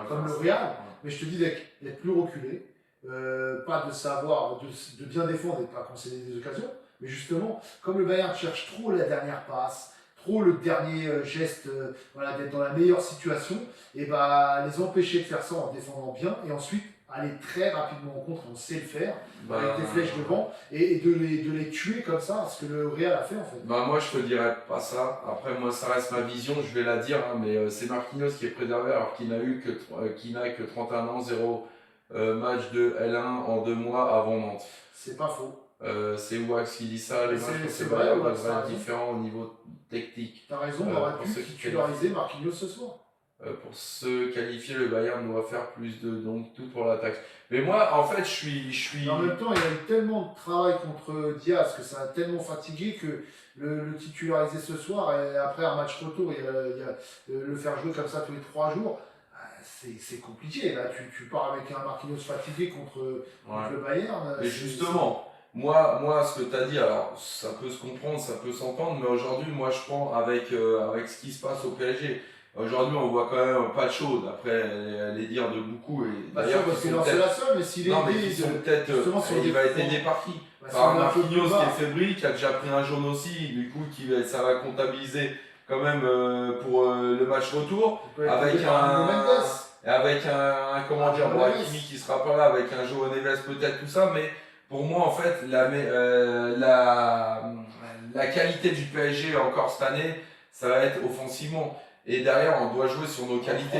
comme le Real, mais je te dis d'être plus reculé, pas de savoir, de bien défendre et de ne pas concéder des occasions, mais justement, comme le Bayern cherche trop la dernière passe, trop le dernier geste, voilà, d'être dans la meilleure situation, et bah les empêcher de faire ça en défendant bien, et ensuite aller très rapidement en contre, on sait le faire, avec des flèches devant, et de les tuer comme ça, ce que le Real a fait en fait. Bah moi je te dirais pas ça. Après moi ça reste ma vision, je vais la dire, hein, mais c'est Marquinhos qui est préservé alors qu'il n'a que 31 ans, 0 match de L1 en 2 mois avant Nantes. C'est pas faux. C'est Wax qui dit ça, les matchs c'est contre vrai, Bayern Wax, devraient être différents au niveau technique. T'as raison, on aurait pu titulariser Marquinhos ce soir. Pour se qualifier, le Bayern doit faire plus de donc tout pour l'attaque. Mais moi, en fait, je suis. En même temps, il y a eu tellement de travail contre Diaz que ça a tellement fatigué que le titulariser ce soir et après un match retour, le faire jouer comme ça tous les 3 jours, c'est compliqué. Là, tu pars avec un Marquinhos fatigué contre le Bayern. Mais justement, moi, ce que tu as dit, alors ça peut se comprendre, ça peut s'entendre, mais aujourd'hui, moi, je prends avec ce qui se passe au PSG. Aujourd'hui, on voit quand même pas de chaud, d'après les dires de beaucoup. Et d'ailleurs, parce qu'il lance la seule, mais s'il est il va être aidé par qui? Par Marquinhos qui est fébrile, qui a déjà pris un jaune aussi, du coup, ça va comptabiliser quand même pour le match retour. Avec un comment dire, Hakimi qui sera pas là, avec un João Neves peut-être, tout ça, mais pour moi, en fait, la qualité du PSG encore cette année, ça va être offensivement. Et derrière, on doit jouer sur nos qualités.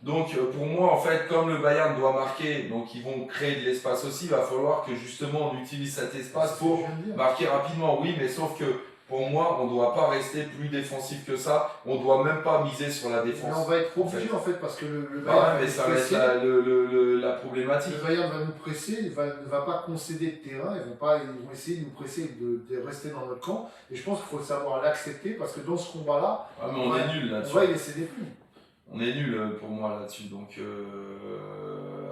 Donc, pour moi, en fait, comme le Bayern doit marquer, donc ils vont créer de l'espace aussi, il va falloir que justement on utilise cet espace pour marquer rapidement. Oui, mais sauf que pour moi, on ne doit pas rester plus défensif que ça. On ne doit même pas miser sur la défense. Mais on va être obligé en fait parce que le Bah Bayern ouais, mais ça va être la problématique. le Bayern va nous presser, ne va pas concéder de terrain, ils vont essayer de nous presser, de rester dans notre camp. Et je pense qu'il faut savoir l'accepter parce que dans ce combat-là, Ah, mais on est nul là-dessus. On va y laisser des plumes. On est nul pour moi là-dessus. Donc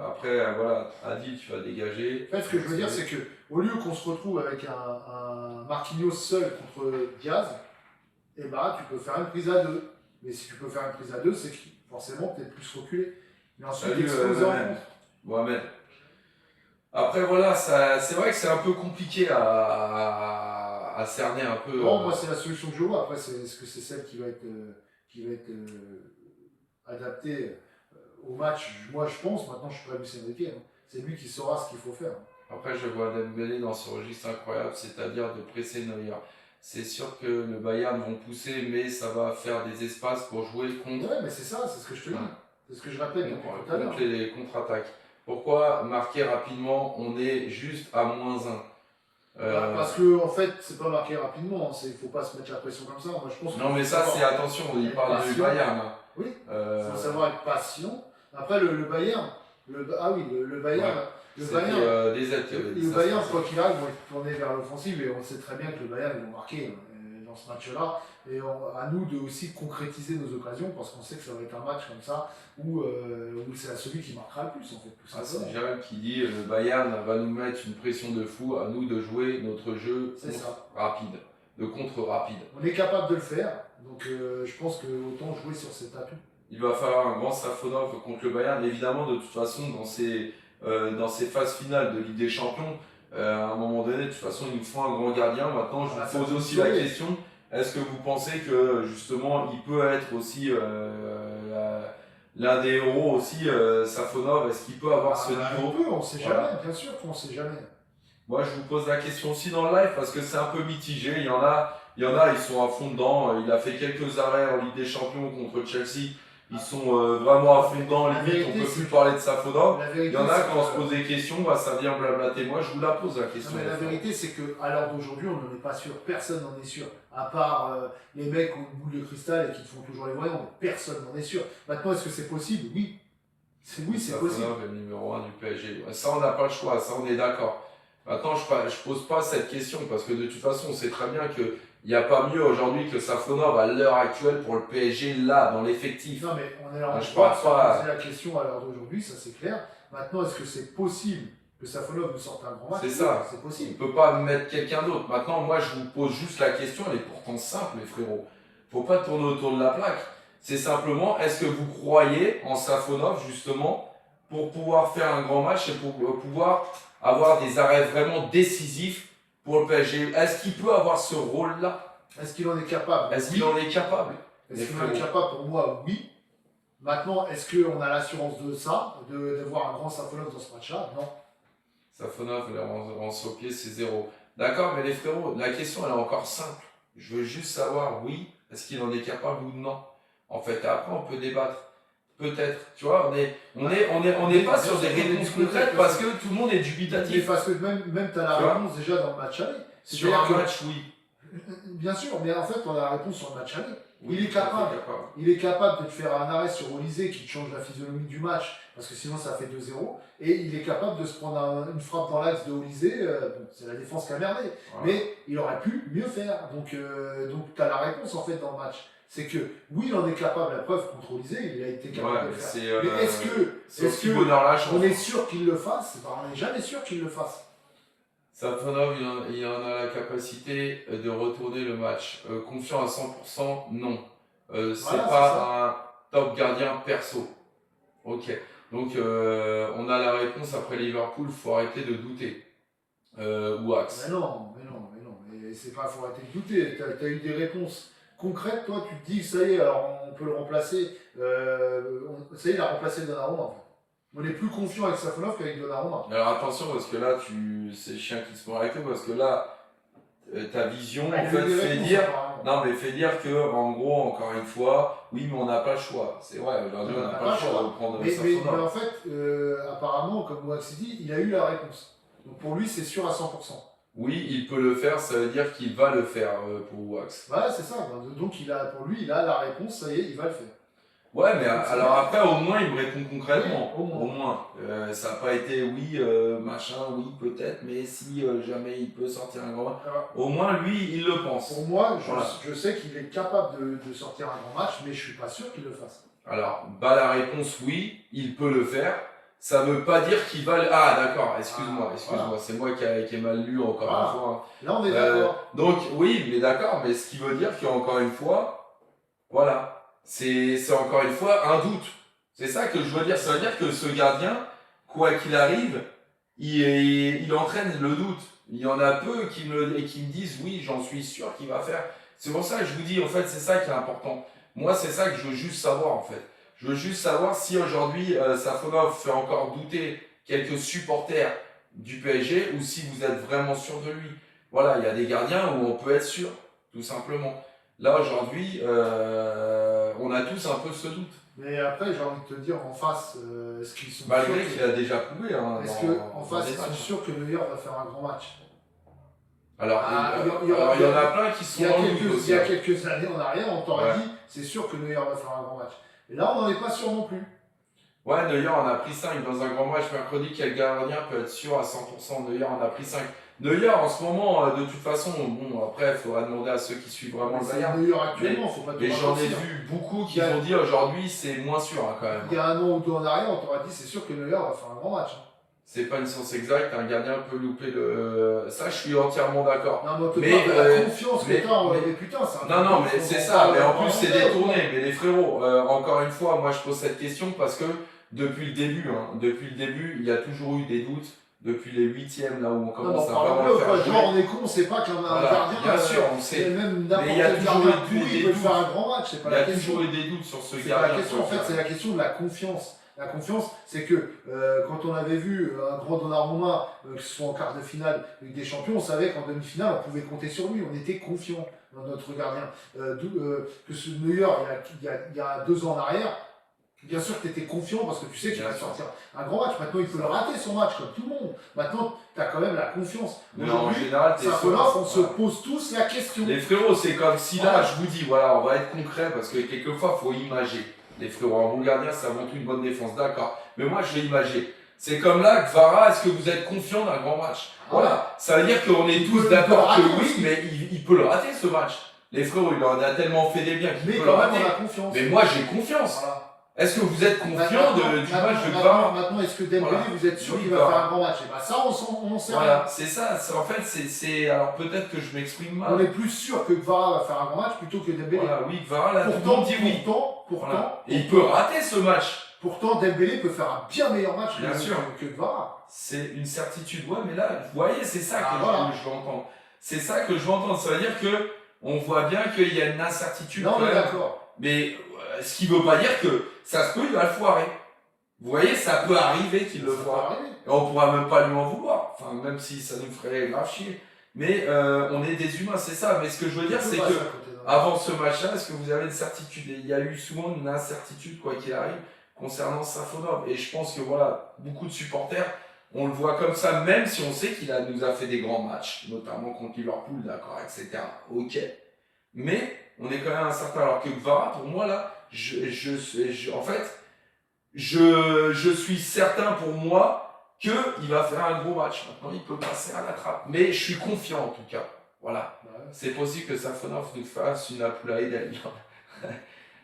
après, voilà, Adil, tu vas dégager. En fait, ce que je veux dire, c'est que au lieu qu'on se retrouve avec un Marquinhos seul contre Diaz, eh ben, tu peux faire une prise à deux. Mais si tu peux faire une prise à deux, c'est que forcément, tu es plus reculé. Mais ensuite, Mohamed. Après, voilà, c'est vrai que c'est un peu compliqué à cerner un peu. Non, moi, c'est la solution que je vois. Après, est-ce que c'est celle qui va être adaptée au match? Moi, je pense. Maintenant, je suis pas Luis Enrique. Hein. C'est lui qui saura ce qu'il faut faire. Après, je vois Dembélé dans ce registre incroyable, c'est-à-dire de presser Neuer. C'est sûr que le Bayern vont pousser, mais ça va faire des espaces pour jouer contre. Ouais, mais c'est ça, c'est ce que je te dis. C'est ce que je répète depuis tout à l'heure. Contre les contre-attaques. Pourquoi marquer rapidement? On est juste à -1. Parce que en fait, c'est pas marqué rapidement. Il faut pas se mettre la pression comme ça. Moi, je pense non, mais ça, c'est attention. Il parle du Bayern. Oui. Il faut savoir être patient. Après, le Bayern. Le Bayern. Ouais. Le Bayern, le Bayern, quoi qu'il arrive, vont être tournés vers l'offensive et on sait très bien que le Bayern, ils vont marquer dans ce match-là. Et à nous de aussi concrétiser nos occasions parce qu'on sait que ça va être un match comme ça où c'est celui qui marquera le plus en fait. C'est Jérôme qui dit le Bayern va nous mettre une pression de fou, à nous de jouer notre jeu rapide, de contre rapide. On est capable de le faire, donc je pense que autant jouer sur cet atout. Il va falloir un grand Safonov contre le Bayern. Évidemment, de toute façon, dans ces phases finales de Ligue des Champions, à un moment donné, de toute façon, il nous faut un grand gardien. Maintenant, je vous pose aussi la question, est-ce que vous pensez que, justement, il peut être aussi l'un des héros aussi, Safonov, est-ce qu'il peut avoir ce niveau? On ne sait jamais, bien sûr qu'on ne sait jamais. Moi, je vous pose la question aussi dans le live, parce que c'est un peu mitigé. Il y en a, ils sont à fond dedans. Il a fait quelques arrêts en Ligue des Champions contre Chelsea. Ils sont vraiment à fond dedans, limite, on ne peut plus parler de Safonov. Il y en a quand on se pose des questions, ça vient blablater. Moi, je vous la pose la question. Non, mais la vérité, c'est qu'à l'heure d'aujourd'hui, on n'en est pas sûr. Personne n'en est sûr. À part les mecs qui ont une boule de cristal et qui font toujours les voyants. Personne n'en est sûr. Maintenant, est-ce que c'est possible? Oui. Oui, c'est possible. Safonov est le numéro 1 du PSG. Ça, on n'a pas le choix, ça, on est d'accord. Maintenant, je ne pose pas cette question parce que de toute façon, on sait très bien que il n'y a pas mieux aujourd'hui que Safonov à l'heure actuelle pour le PSG, là, dans l'effectif. Non, mais on est en droit de se poser la question à l'heure d'aujourd'hui, ça c'est clair. Maintenant, est-ce que c'est possible que Safonov nous sorte un grand match? C'est ça. C'est possible. On ne peut pas mettre quelqu'un d'autre. Maintenant, moi, je vous pose juste la question, elle est pourtant simple, les frérots. Il ne faut pas tourner autour de la plaque. C'est simplement, est-ce que vous croyez en Safonov, justement, pour pouvoir faire un grand match et pour pouvoir avoir des arrêts vraiment décisifs pour le PSG? Est-ce qu'il peut avoir ce rôle-là? Est-ce qu'il en est capable? Est-ce qu'il en est capable? Est-ce qu'il en est capable? Pour moi, oui. Maintenant, est-ce qu'on a l'assurance de ça, de voir un grand Safonov dans ce match-là? Non. Safonov, en au pied, c'est 0. D'accord, mais les frérots, la question, elle est encore simple. Je veux juste savoir, oui, est-ce qu'il en est capable ou non? En fait, après, on peut débattre. Peut-être, tu vois, on n'est pas sur des réponses concrètes parce que tout le monde est dubitatif. Mais parce que même tu as la réponse déjà dans le match aller. Sur un match, oui. Bien sûr, mais en fait, on a la réponse sur le match aller. Oui, il est capable de te faire un arrêt sur Olysée qui te change la physionomie du match, parce que sinon ça fait 2-0. Et il est capable de se prendre une frappe dans l'axe de Olysée, c'est la défense qui a merdé. Voilà. Mais il aurait pu mieux faire. Donc tu as la réponse en fait dans le match. C'est que oui, il en est capable, la preuve contre Olysée, il a été capable de le faire. Mais est-ce que on est sûr qu'il le fasse? On n'est jamais sûr qu'il le fasse. Safonov, il en a la capacité de retourner le match. Confiant à 100%, non. C'est pas un top gardien perso. Ok. Donc, on a la réponse après Liverpool, il faut arrêter de douter. Ou Axe. Mais non. Mais c'est pas, faut arrêter de douter. Tu as eu des réponses concrètes, toi, tu te dis, ça y est, alors on peut le remplacer. Ça y est, il a remplacé Donnarumma, en fait. On est plus confiant avec Safonov qu'avec Donnarumma. Alors attention, parce que là, c'est le chien qui se mord avec toi, parce que là, ta vision, en fait, fait dire. Non, mais fait dire que, en gros, encore une fois, oui, mais on n'a pas le choix. C'est vrai, aujourd'hui, on n'a pas le choix de prendre mais en fait, apparemment, comme Wax dit, il a eu la réponse. Donc pour lui, c'est sûr à 100%. Oui, il peut le faire, ça veut dire qu'il va le faire pour Wax. Voilà, c'est ça. Donc pour lui, il a la réponse, ça y est, il va le faire. Ouais, mais alors après, au moins, il me répond concrètement. Oui, au moins. Ça n'a pas été oui, machin, oui, peut-être, mais si jamais il peut sortir un grand match. Au moins, lui, il le pense. Pour moi, je sais qu'il est capable de sortir un grand match, mais je suis pas sûr qu'il le fasse. Alors, la réponse, oui, il peut le faire. Ça veut pas dire qu'il va le... Ah, d'accord, excuse-moi. Voilà. C'est moi qui ai mal lu encore une fois. Là, on est d'accord. Donc, oui, mais d'accord, mais ce qui veut dire qu'encore une fois, voilà. C'est encore une fois un doute. C'est ça que je veux dire. Ça veut dire que ce gardien, quoi qu'il arrive, il entraîne le doute. Il y en a peu qui me disent oui, j'en suis sûr qu'il va faire. C'est pour ça que je vous dis, en fait, c'est ça qui est important. Moi, c'est ça que je veux juste savoir, en fait. Je veux juste savoir si aujourd'hui, Safonov fait encore douter quelques supporters du PSG ou si vous êtes vraiment sûr de lui. Voilà, il y a des gardiens où on peut être sûr, tout simplement. Là, aujourd'hui, on a tous un peu ce doute. Mais après, j'ai envie de te dire, en face, est-ce qu'ils sont malgré qu'il a déjà prouvé. Hein, est-ce qu'en face, ils sont sûrs que Neuer va faire un grand match? Alors, il y en a plein qui sont dans le doute aussi. Il y a quelques années en arrière, on t'aurait dit, c'est sûr que Neuer va faire un grand match. Et là, on n'en est pas sûr non plus. Ouais, Neuer en a pris 5 dans un grand match mercredi. Quel gardien peut être sûr à 100%? Neuer en a pris 5. Neuer, en ce moment, de toute façon, bon, après, il faudra demander à ceux qui suivent vraiment le Bayern. Neuer actuellement, faut pas tout. Mais j'en ai vu beaucoup qui ont dit aujourd'hui, c'est moins sûr, hein, quand même. Il y a un an ou deux en arrière, on t'aurait dit, c'est sûr que Neuer va faire un grand match. C'est pas une science exacte, un gardien peut louper le. Ça, je suis entièrement d'accord. Non, mais la confiance que t'as, mais putain, c'est un. Non, mais c'est ça, mais en plus, c'est détourné. Mais les frérots, encore une fois, moi, je pose cette question parce que depuis le début, il y a toujours eu des doutes. Depuis les 8e, là où on commence à vraiment faire jouer. Genre, on est con, on sait pas qu'un gardien. Bien sûr, on sait. Même n'importe quel gardien pourri peut faire un grand match. Il y a toujours eu des doutes sur ce gardien. En fait, c'est la question de la confiance. La confiance, c'est que quand on avait vu un grand Donnarumma, que ce soit en quart de finale Ligue des Champions, on savait qu'en demi-finale, on pouvait compter sur lui. On était confiant dans notre gardien. Que ce Neuer, il y a 2 ans en arrière, bien sûr que tu étais confiant parce que tu sais qu'il va sortir un grand match. Maintenant, il peut le rater son match comme tout le monde. Maintenant, tu as quand même la confiance. En général, on se pose tous la question. Les frérots, c'est comme si là, je vous dis, voilà, on va être concret parce que quelquefois, il faut imager. Les frérots, un bon gardien, ça montre une bonne défense, d'accord. Mais moi, je vais imager. C'est comme là, Kvara, est-ce que vous êtes confiant d'un grand match? Voilà. Ça veut dire qu'on est tous d'accord que oui, mais il peut le rater ce match. Les frérots, il en a tellement fait des biens qu'il peut le rater. Mais moi, j'ai confiance. Voilà. Est-ce que vous êtes confiant du match de Kvara? Maintenant, est-ce que Dembélé, vous êtes sûr qu'il va faire un grand match? Et bah ça, on sait rien. C'est ça. En fait, c'est alors peut-être que je m'exprime mal. On est plus sûr que Kvara va faire un grand match plutôt que Dembélé. Voilà, oui, Kvara, là, pourtant, et il peut rater ce match. Pourtant, Dembélé peut faire un bien meilleur match que Kvara. C'est une certitude. Ouais, mais là, vous voyez, c'est ça que je veux entendre. C'est ça que je veux entendre. Ça veut dire que on voit bien qu'il y a une incertitude. Non, mais d'accord. Mais ce qui veut pas dire que ça se peut, il va le foirer. Vous voyez, ça peut arriver qu'il le foire. Et on pourra même pas lui en vouloir. Enfin, même si ça nous ferait grave chier. Mais on est des humains, c'est ça. Mais ce que je veux dire, c'est que avant ce match-là, est-ce que vous avez une certitude? Et il y a eu souvent une incertitude, quoi qu'il arrive, concernant Safonov. Et je pense que voilà, beaucoup de supporters, on le voit comme ça, même si on sait qu'il nous a fait des grands matchs, notamment contre Liverpool, d'accord, etc. Ok. Mais on est quand même incertain. Alors que Kvara, pour moi, là, en fait, je suis certain pour moi qu'il va faire un gros match. Maintenant, il peut passer à la trappe. Mais je suis confiant en tout cas. Voilà. Ouais. C'est possible que Safonov nous fasse une Apoulaï d'Alien.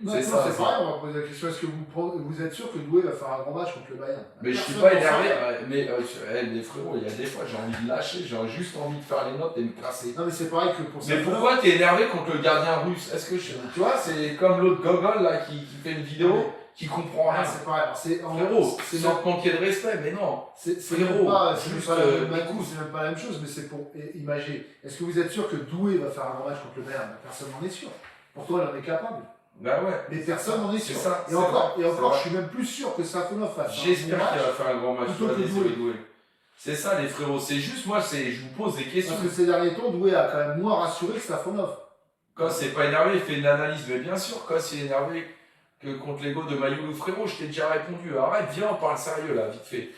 C'est ça. C'est pareil, on va poser la question. Est-ce que vous êtes sûr que Doué va faire un grand match contre le Bayern? Mais je suis pas énervé. Mais les frérots, il y a des fois, j'ai envie de lâcher. J'ai juste envie de faire les notes et me casser. Non, mais c'est pareil que pour ça. Mais pourquoi t'es énervé contre le gardien russe? Est-ce que tu vois, c'est comme l'autre gogol là qui fait une vidéo. Qui comprend rien. C'est pareil. Frérot, sans te manquer de respect, mais non. C'est même pas la même chose, mais c'est pour imager. Est-ce que vous êtes sûr que Doué va faire un grand match contre le Bayern? Personne n'en est sûr. Pourtant, il en est capable. Bah ouais. Mais personne n'en est C'est sûr. ça. Et encore, c'est je vrai. suis même plus sûr que Safonov fasse un J'espère bon qu'il match va faire un grand match. plutôt que Doué. C'est ça, les frérots. C'est juste, moi, je vous pose des questions. Parce que ces derniers temps, Doué a quand même moins rassuré que Safonov. Kos n'est pas énervé, il fait une analyse. Mais bien sûr, Kos il est énervé que contre l'ego de Mayoulou. Frérot, je t'ai déjà répondu. Arrête, viens, on parle sérieux là, vite fait.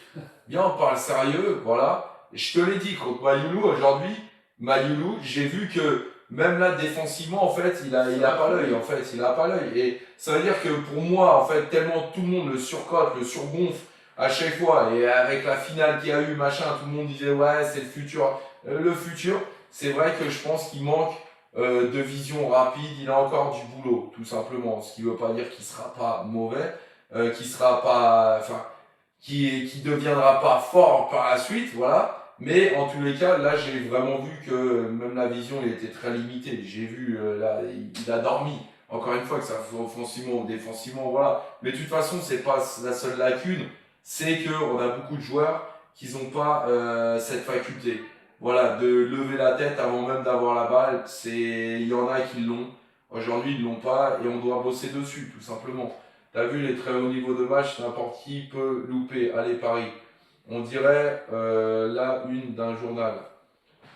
Viens, on parle sérieux, voilà. Et je te l'ai dit, contre Mayoulou, aujourd'hui, Mayoulou, j'ai vu que même là, défensivement, en fait, il a pas l'œil, en fait. Il a pas l'œil. Et ça veut dire que pour moi, en fait, tellement tout le monde le surcote, le surgonfle à chaque fois. Et avec la finale qu'il y a eu, machin, tout le monde disait, ouais, c'est le futur. Le futur, c'est vrai que je pense qu'il manque de vision rapide, il a encore du boulot, tout simplement. Ce qui ne veut pas dire qu'il sera pas mauvais, qu'il sera pas, enfin, qui deviendra pas fort par la suite, voilà. Mais en tous les cas, là, j'ai vraiment vu que même la vision, il était très limitée. J'ai vu, là, il a dormi. Encore une fois, que ça soit offensivement ou défensivement, voilà. Mais de toute façon, c'est pas la seule lacune, c'est qu'on a beaucoup de joueurs qui n'ont pas cette faculté. Voilà, de lever la tête avant même d'avoir la balle, il y en a qui l'ont. Aujourd'hui, ils l'ont pas et on doit bosser dessus, tout simplement. T'as vu les très hauts niveaux de match, n'importe qui peut louper. Allez, Paris. On dirait la une d'un journal.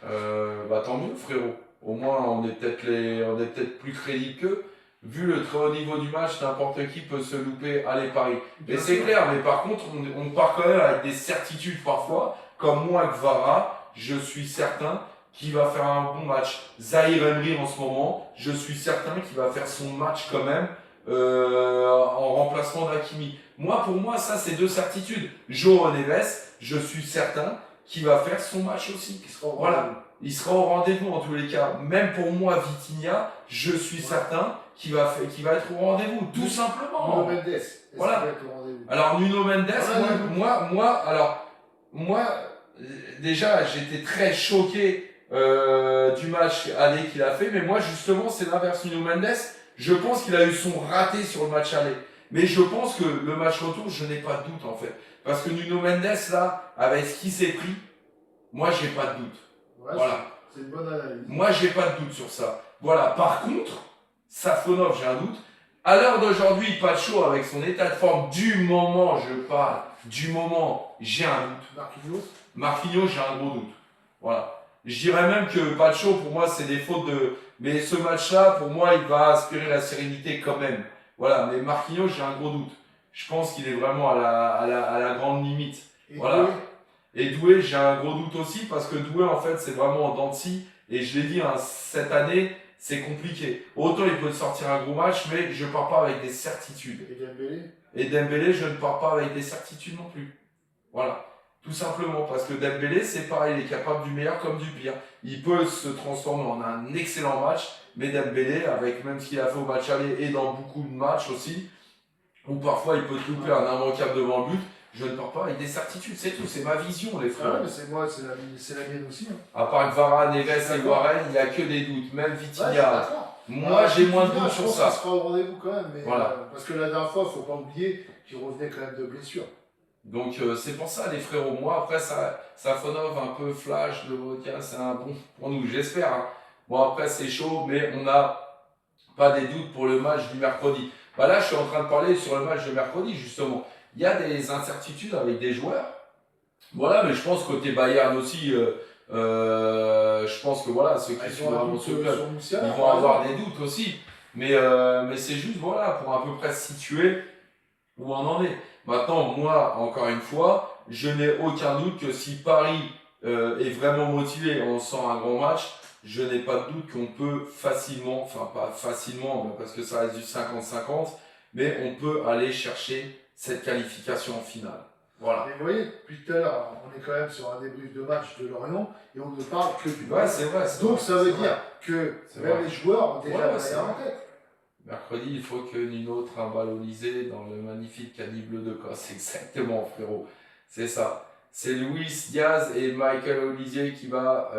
Bah tant mieux, frérot. Au moins, on est peut-être plus crédible qu'eux. Vu le très haut niveau du match, n'importe qui peut se louper. Allez, Paris. Et c'est clair, mais par contre, on part quand même avec des certitudes parfois, comme moi avec Vara. Je suis certain qu'il va faire un bon match. Zahir Emery en ce moment, je suis certain qu'il va faire son match quand même en remplacement d'Hakimi. Pour moi, ça c'est deux certitudes. João Neves, je suis certain qu'il va faire son match aussi. Voilà, il sera au rendez-vous en tous les cas. Même pour moi, Vitinha, je suis certain qu'il va être au rendez-vous, tout simplement. Nuno Mendes, voilà. Va être au rendez-vous. Alors Nuno Mendes, moi, déjà, j'étais très choqué du match aller qu'il a fait, mais moi, justement, c'est l'inverse. Nuno Mendes, je pense qu'il a eu son raté sur le match aller. Mais je pense que le match retour, je n'ai pas de doute, en fait. Parce que Nuno Mendes, là, avec ce qu'il s'est pris, moi, j'ai pas de doute. Ouais, voilà. C'est une bonne analyse. Moi, j'ai pas de doute sur ça. Voilà. Par contre, Safonov, j'ai un doute. À l'heure d'aujourd'hui, Pacho, avec son état de forme, du moment, j'ai un doute. Marquinhos, j'ai un gros doute. Voilà. Je dirais même que Pacho, pour moi, c'est des fautes de... Mais ce match-là, pour moi, il va aspirer la sérénité quand même. Voilà. Mais Marquinhos, j'ai un gros doute. Je pense qu'il est vraiment à la grande limite. Voilà. Et Doué, j'ai un gros doute aussi, parce que Doué, en fait, c'est vraiment en dents de scie. Et je l'ai dit, hein, cette année, c'est compliqué. Autant il peut sortir un gros match, mais je ne pars pas avec des certitudes. Et Dembélé, je ne pars pas avec des certitudes non plus. Voilà. Tout simplement, parce que Dembélé, c'est pareil, il est capable du meilleur comme du pire. Il peut se transformer en un excellent match, mais Dembélé, avec même ce qu'il a fait au match aller et dans beaucoup de matchs aussi, où parfois il peut te louper un immanquable devant le but, je ne pars pas avec des certitudes, c'est tout, c'est ma vision, les frères. Ah ouais, mais c'est la mienne aussi. Hein. À part que Varane, Neves et Warren, il n'y a que des doutes, même Vitinha. Moi, j'ai moins de doutes sur ça. Ça sera au rendez-vous quand même, mais voilà. Parce que la dernière fois, il ne faut pas oublier qu'il revenait quand même de blessure. Donc c'est pour ça, les frérots. Moi, après, ça Safonov un peu flash de Vodka, c'est un bon pour nous, j'espère. Hein. Bon, après, c'est chaud, mais on n'a pas des doutes pour le match du mercredi. Bah là, je suis en train de parler sur le match de mercredi, justement. Il y a des incertitudes avec des joueurs. Voilà, mais je pense côté Bayern aussi, je pense que voilà, ceux qui sont vraiment sur le club, ils vont avoir des doutes aussi. Mais c'est juste, voilà, pour à peu près situer où on en est. Maintenant, moi, encore une fois, je n'ai aucun doute que si Paris est vraiment motivé, on sent un grand match, je n'ai pas de doute qu'on peut facilement, enfin pas facilement, parce que ça reste du 50-50, mais on peut aller chercher cette qualification en finale. Voilà. Mais vous voyez, depuis tout à l'heure, on est quand même sur un débrief de match de Lorient et on ne parle que du match. C'est vrai. Donc ça veut dire que même les joueurs ont déjà la en tête. Mercredi, il faut que Nuno trimballe Olysée dans le magnifique caddie bleu de Cosse. Exactement, frérot. C'est ça. C'est Luis Diaz et Michael Olysée qui va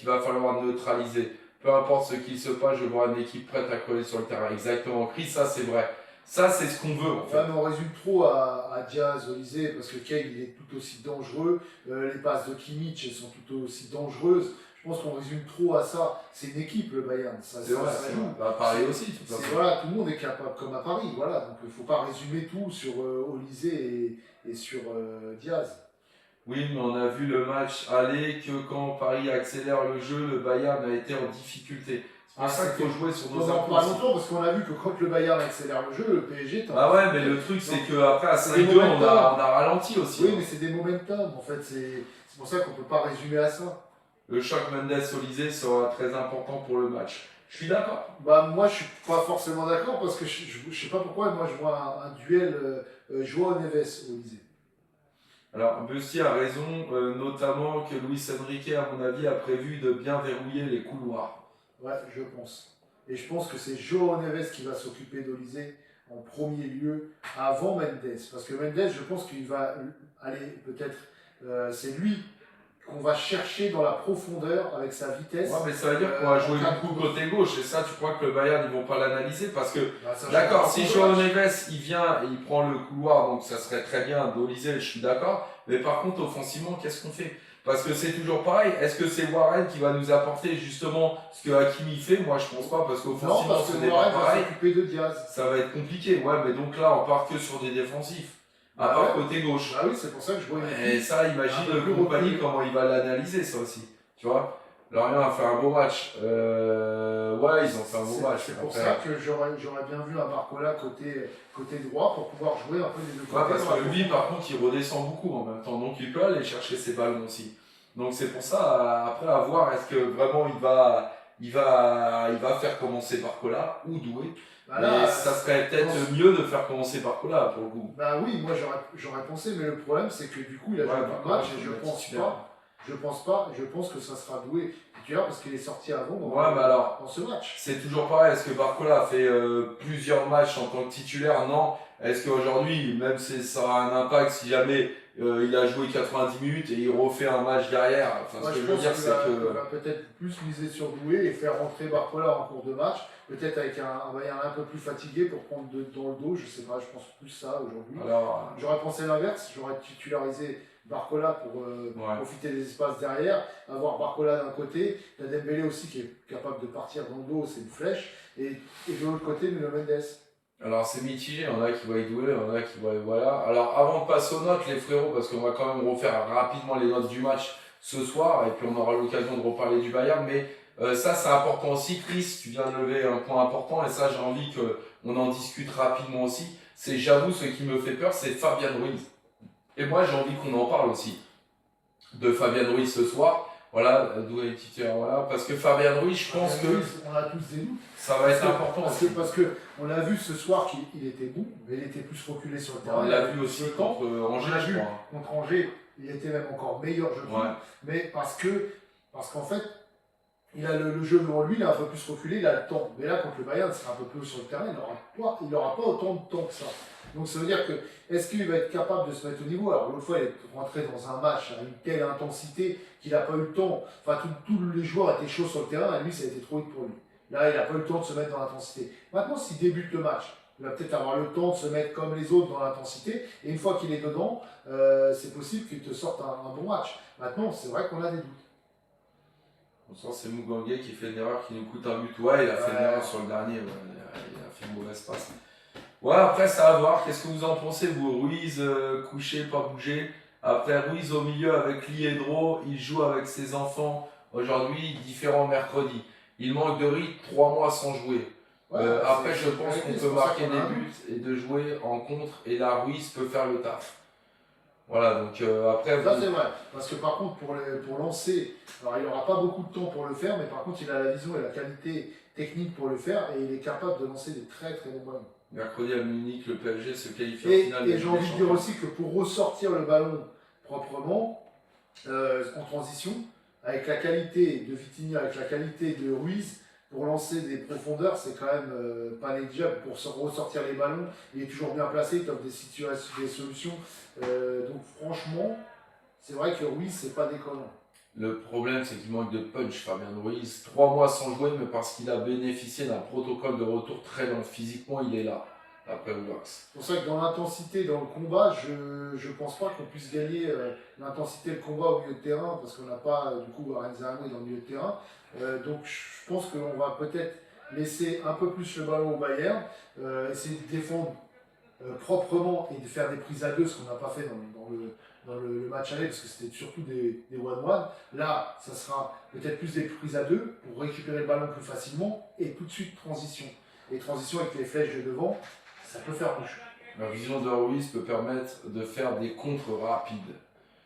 falloir neutraliser. Peu importe ce qu'il se passe, je vois une équipe prête à crever sur le terrain. Exactement, Chris, ça c'est vrai. Ça, c'est ce qu'on veut, en fait. Ouais, mais on résume trop à Diaz, Olysée, parce que Kane, il est tout aussi dangereux. Les passes de Kimmich, elles sont tout aussi dangereuses. Je pense qu'on résume trop à ça. C'est une équipe, le Bayern. Ça C'est vrai, ça c'est joue. vrai. Bah, Paris aussi, de toute C'est, façon. voilà, tout le monde est capable, comme à Paris. Voilà. Donc il ne faut pas résumer tout sur Olise et sur Diaz. Oui, mais on a vu le match aller que quand Paris accélère le jeu, le Bayern a été en difficulté. C'est pour ça qu'il faut jouer sur nos Pendant impôts pas aussi. longtemps, parce qu'on a vu que quand le Bayern accélère le jeu, le PSG est en Ah ouais, mais le truc c'est qu'après à C'est des 5-2, momentum. on a ralenti aussi. Oui, Hein. mais c'est des momentum. En fait, c'est pour ça qu'on ne peut pas résumer à ça. Le choc Mendes-Olysée sera très important pour le match. Je suis d'accord. Bah, moi, je suis pas forcément d'accord parce que je sais pas pourquoi. Moi, je vois un duel Joao Neves-Olise. Alors, Bussy a raison, notamment que Luis Enrique, à mon avis, a prévu de bien verrouiller les couloirs. Ouais, je pense. Et je pense que c'est Joao Neves qui va s'occuper d'Olise en premier lieu avant Mendes. Parce que Mendes, je pense qu'il va aller peut-être. C'est lui qu'on va chercher dans la profondeur avec sa vitesse. Ouais, mais ça veut dire qu'on va jouer beaucoup côté gauche. Et ça, tu crois que le Bayern, ils vont pas l'analyser parce que, Bah, ça d'accord, change si pas Joao trop le match. Neves, il vient et il prend le couloir, donc ça serait très bien d'Olysée, je suis d'accord. Mais par contre, offensivement, qu'est-ce qu'on fait? Parce que c'est toujours pareil. Est-ce que c'est Warren qui va nous apporter justement ce que Hakimi fait? Moi, je pense pas parce Non, qu'offensivement, parce ce que n'est pas Warren va pareil. s'occuper de Diaz. Ça va être compliqué. Ouais, mais donc là, on part que sur des défensifs. À Bah part ouais. côté gauche. Bah oui, c'est pour ça que je vois une Et équipe. ça, imagine Un peu le plus compagnie reculé. comment il va l'analyser, ça aussi. Tu vois? Lorient a fait un beau match. Ouais, ils ont fait un beau match. C'est pour Après. ça que j'aurais bien vu un Barcola côté droit pour pouvoir jouer un peu les deux Ouais, côtés. parce dans la que lui, profondeur. par contre, il redescend beaucoup en même temps. Donc, il peut aller chercher ses ballons aussi. Donc, c'est pour ça, après, à voir, est-ce que vraiment il va faire commencer Barcola ou Doué. Bah Mais là, ça serait peut-être mieux de faire commencer Barcola pour le coup. bah oui, moi j'aurais pensé, mais le problème c'est que du coup il a joué tout le Barcola, match et il va être titulaire. je pense que ça sera Doué titulaire parce qu'il est sorti avant Ouais, mais alors, dans ce match. c'est toujours pareil. Est-ce que Barcola a fait plusieurs matchs en tant que titulaire? Non. Est-ce qu'aujourd'hui, même si ça aura un impact si jamais il a joué 90 minutes et il refait un match derrière? Enfin, Moi ce que je je veux pense dire, qu'il c'est va, que. il va peut-être plus miser sur Doué et faire rentrer Barcola en cours de match, peut-être avec un Bayern un peu plus fatigué pour prendre dans le dos, je sais pas, je pense plus ça aujourd'hui. Alors, J'aurais pensé l'inverse, j'aurais titularisé Barcola pour ouais. profiter des espaces derrière, avoir Barcola d'un côté, t'as Dembélé aussi qui est capable de partir dans le dos, c'est une flèche, et de l'autre côté, Nuno Mendes. Alors c'est mitigé, il y en a qui voient Doué, il y en a qui voient voilà. Alors avant de passer aux notes les frérots, parce qu'on va quand même refaire rapidement les notes du match ce soir, et puis on aura l'occasion de reparler du Bayern, mais ça c'est important aussi. Chris, tu viens de lever un point important, et ça j'ai envie qu'on en discute rapidement aussi. C'est, j'avoue, ce qui me fait peur, c'est Fabien Ruiz. Et moi j'ai envie qu'on en parle aussi de Fabien Ruiz ce soir. Voilà, Doué est titulaire, voilà. Parce que Fabien Ruiz, je pense que On a tous des doutes. ça va être important aussi. Parce que on l'a vu ce soir qu'il était bon, mais il était plus reculé sur le terrain. On l'a vu aussi le temps. contre Angers, On l'a je vu crois. contre Angers, il était même encore meilleur, je trouve. Ouais. Mais parce qu'en fait, il a le jeu devant lui, il est un peu plus reculé, il a le temps. Mais là, contre le Bayern, c'est un peu plus sur le terrain, il n'aura pas autant de temps que ça. Donc ça veut dire que, est-ce qu'il va être capable de se mettre au niveau? Alors l'autre fois, il est rentré dans un match à une telle intensité qu'il n'a pas eu le temps. Enfin, tous les joueurs étaient chauds sur le terrain, et lui, ça a été trop vite pour lui. Là, il n'a pas eu le temps de se mettre dans l'intensité. Maintenant, s'il débute le match, il va peut-être avoir le temps de se mettre comme les autres dans l'intensité, et une fois qu'il est dedans, c'est possible qu'il te sorte un bon match. Maintenant, c'est vrai qu'on a des doutes. On sent c'est Mugangue qui fait une erreur qui nous coûte un but. Ouais, il a fait une Ouais. erreur sur le dernier. Ouais, il a fait une mauvaise passe. Ouais, après, ça à voir. Qu'est-ce que vous en pensez, vous? Ruiz, couché, pas bougé. Après, Ruiz au milieu avec Liedro. Il joue avec ses enfants. Aujourd'hui, différent mercredi. Il manque de rythme, 3 mois sans jouer. Ouais, Après, c'est- je pense c'est qu'on pour peut ça marquer qu'on a des un buts but. et de jouer en contre. Et là, Ruiz peut faire le taf. Voilà, donc après, Ça vous- c'est vrai, parce que par contre pour lancer, alors il n'aura pas beaucoup de temps pour le faire, mais par contre il a la vision et la qualité technique pour le faire et il est capable de lancer des très très bons ballons. mercredi à Munich, le PSG se qualifie en Et, finale. et de j'ai Ligue des envie de dire Champions. aussi que pour ressortir le ballon proprement, en transition, avec la qualité de Vitinha, avec la qualité de Ruiz, pour lancer des profondeurs, c'est quand même pas négligeable. Pour ressortir les ballons, il est toujours bien placé, il offre des situations, des solutions. Donc franchement, c'est vrai que Ruiz, c'est pas déconnant. Le problème, c'est qu'il manque de punch, Fabien Ruiz. 3 mois sans jouer, mais parce qu'il a bénéficié d'un protocole de retour très long. Physiquement, il est là. après Wax. C'est pour ça que dans l'intensité, dans le combat, je pense pas qu'on puisse gagner l'intensité de combat au milieu de terrain, parce qu'on n'a pas du coup Arenzano dans le milieu de terrain. Donc je pense qu'on va peut-être laisser un peu plus le ballon au Bayern, essayer de défendre proprement et de faire des prises à deux, ce qu'on n'a pas fait dans le match aller, parce que c'était surtout des one-one. Là, ça sera peut-être plus des prises à deux pour récupérer le ballon plus facilement et tout de suite transition. Et transition avec les flèches de devant, ça peut faire bouche. La vision de Ruiz peut permettre de faire des contres rapides.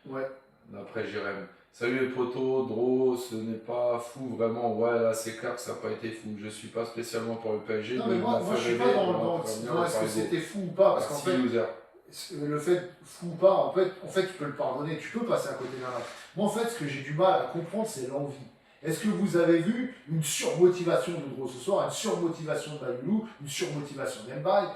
Ouais. D'après Jérém. Salut les potos, Dro, ce n'est pas fou vraiment. Ouais, là c'est clair que ça n'a pas été fou. Je suis pas spécialement pour le PSG. Non, mais moi je suis pas dans est-ce que c'était fou ou pas, parce qu'en fait, le fait fou ou pas, en fait, tu peux le pardonner, tu peux passer à côté d'un match. Moi, en fait, ce que j'ai du mal à comprendre, c'est l'envie. Est-ce que vous avez vu une surmotivation de Gros ce soir, une surmotivation de Bayulu, une surmotivation d'Mbaye?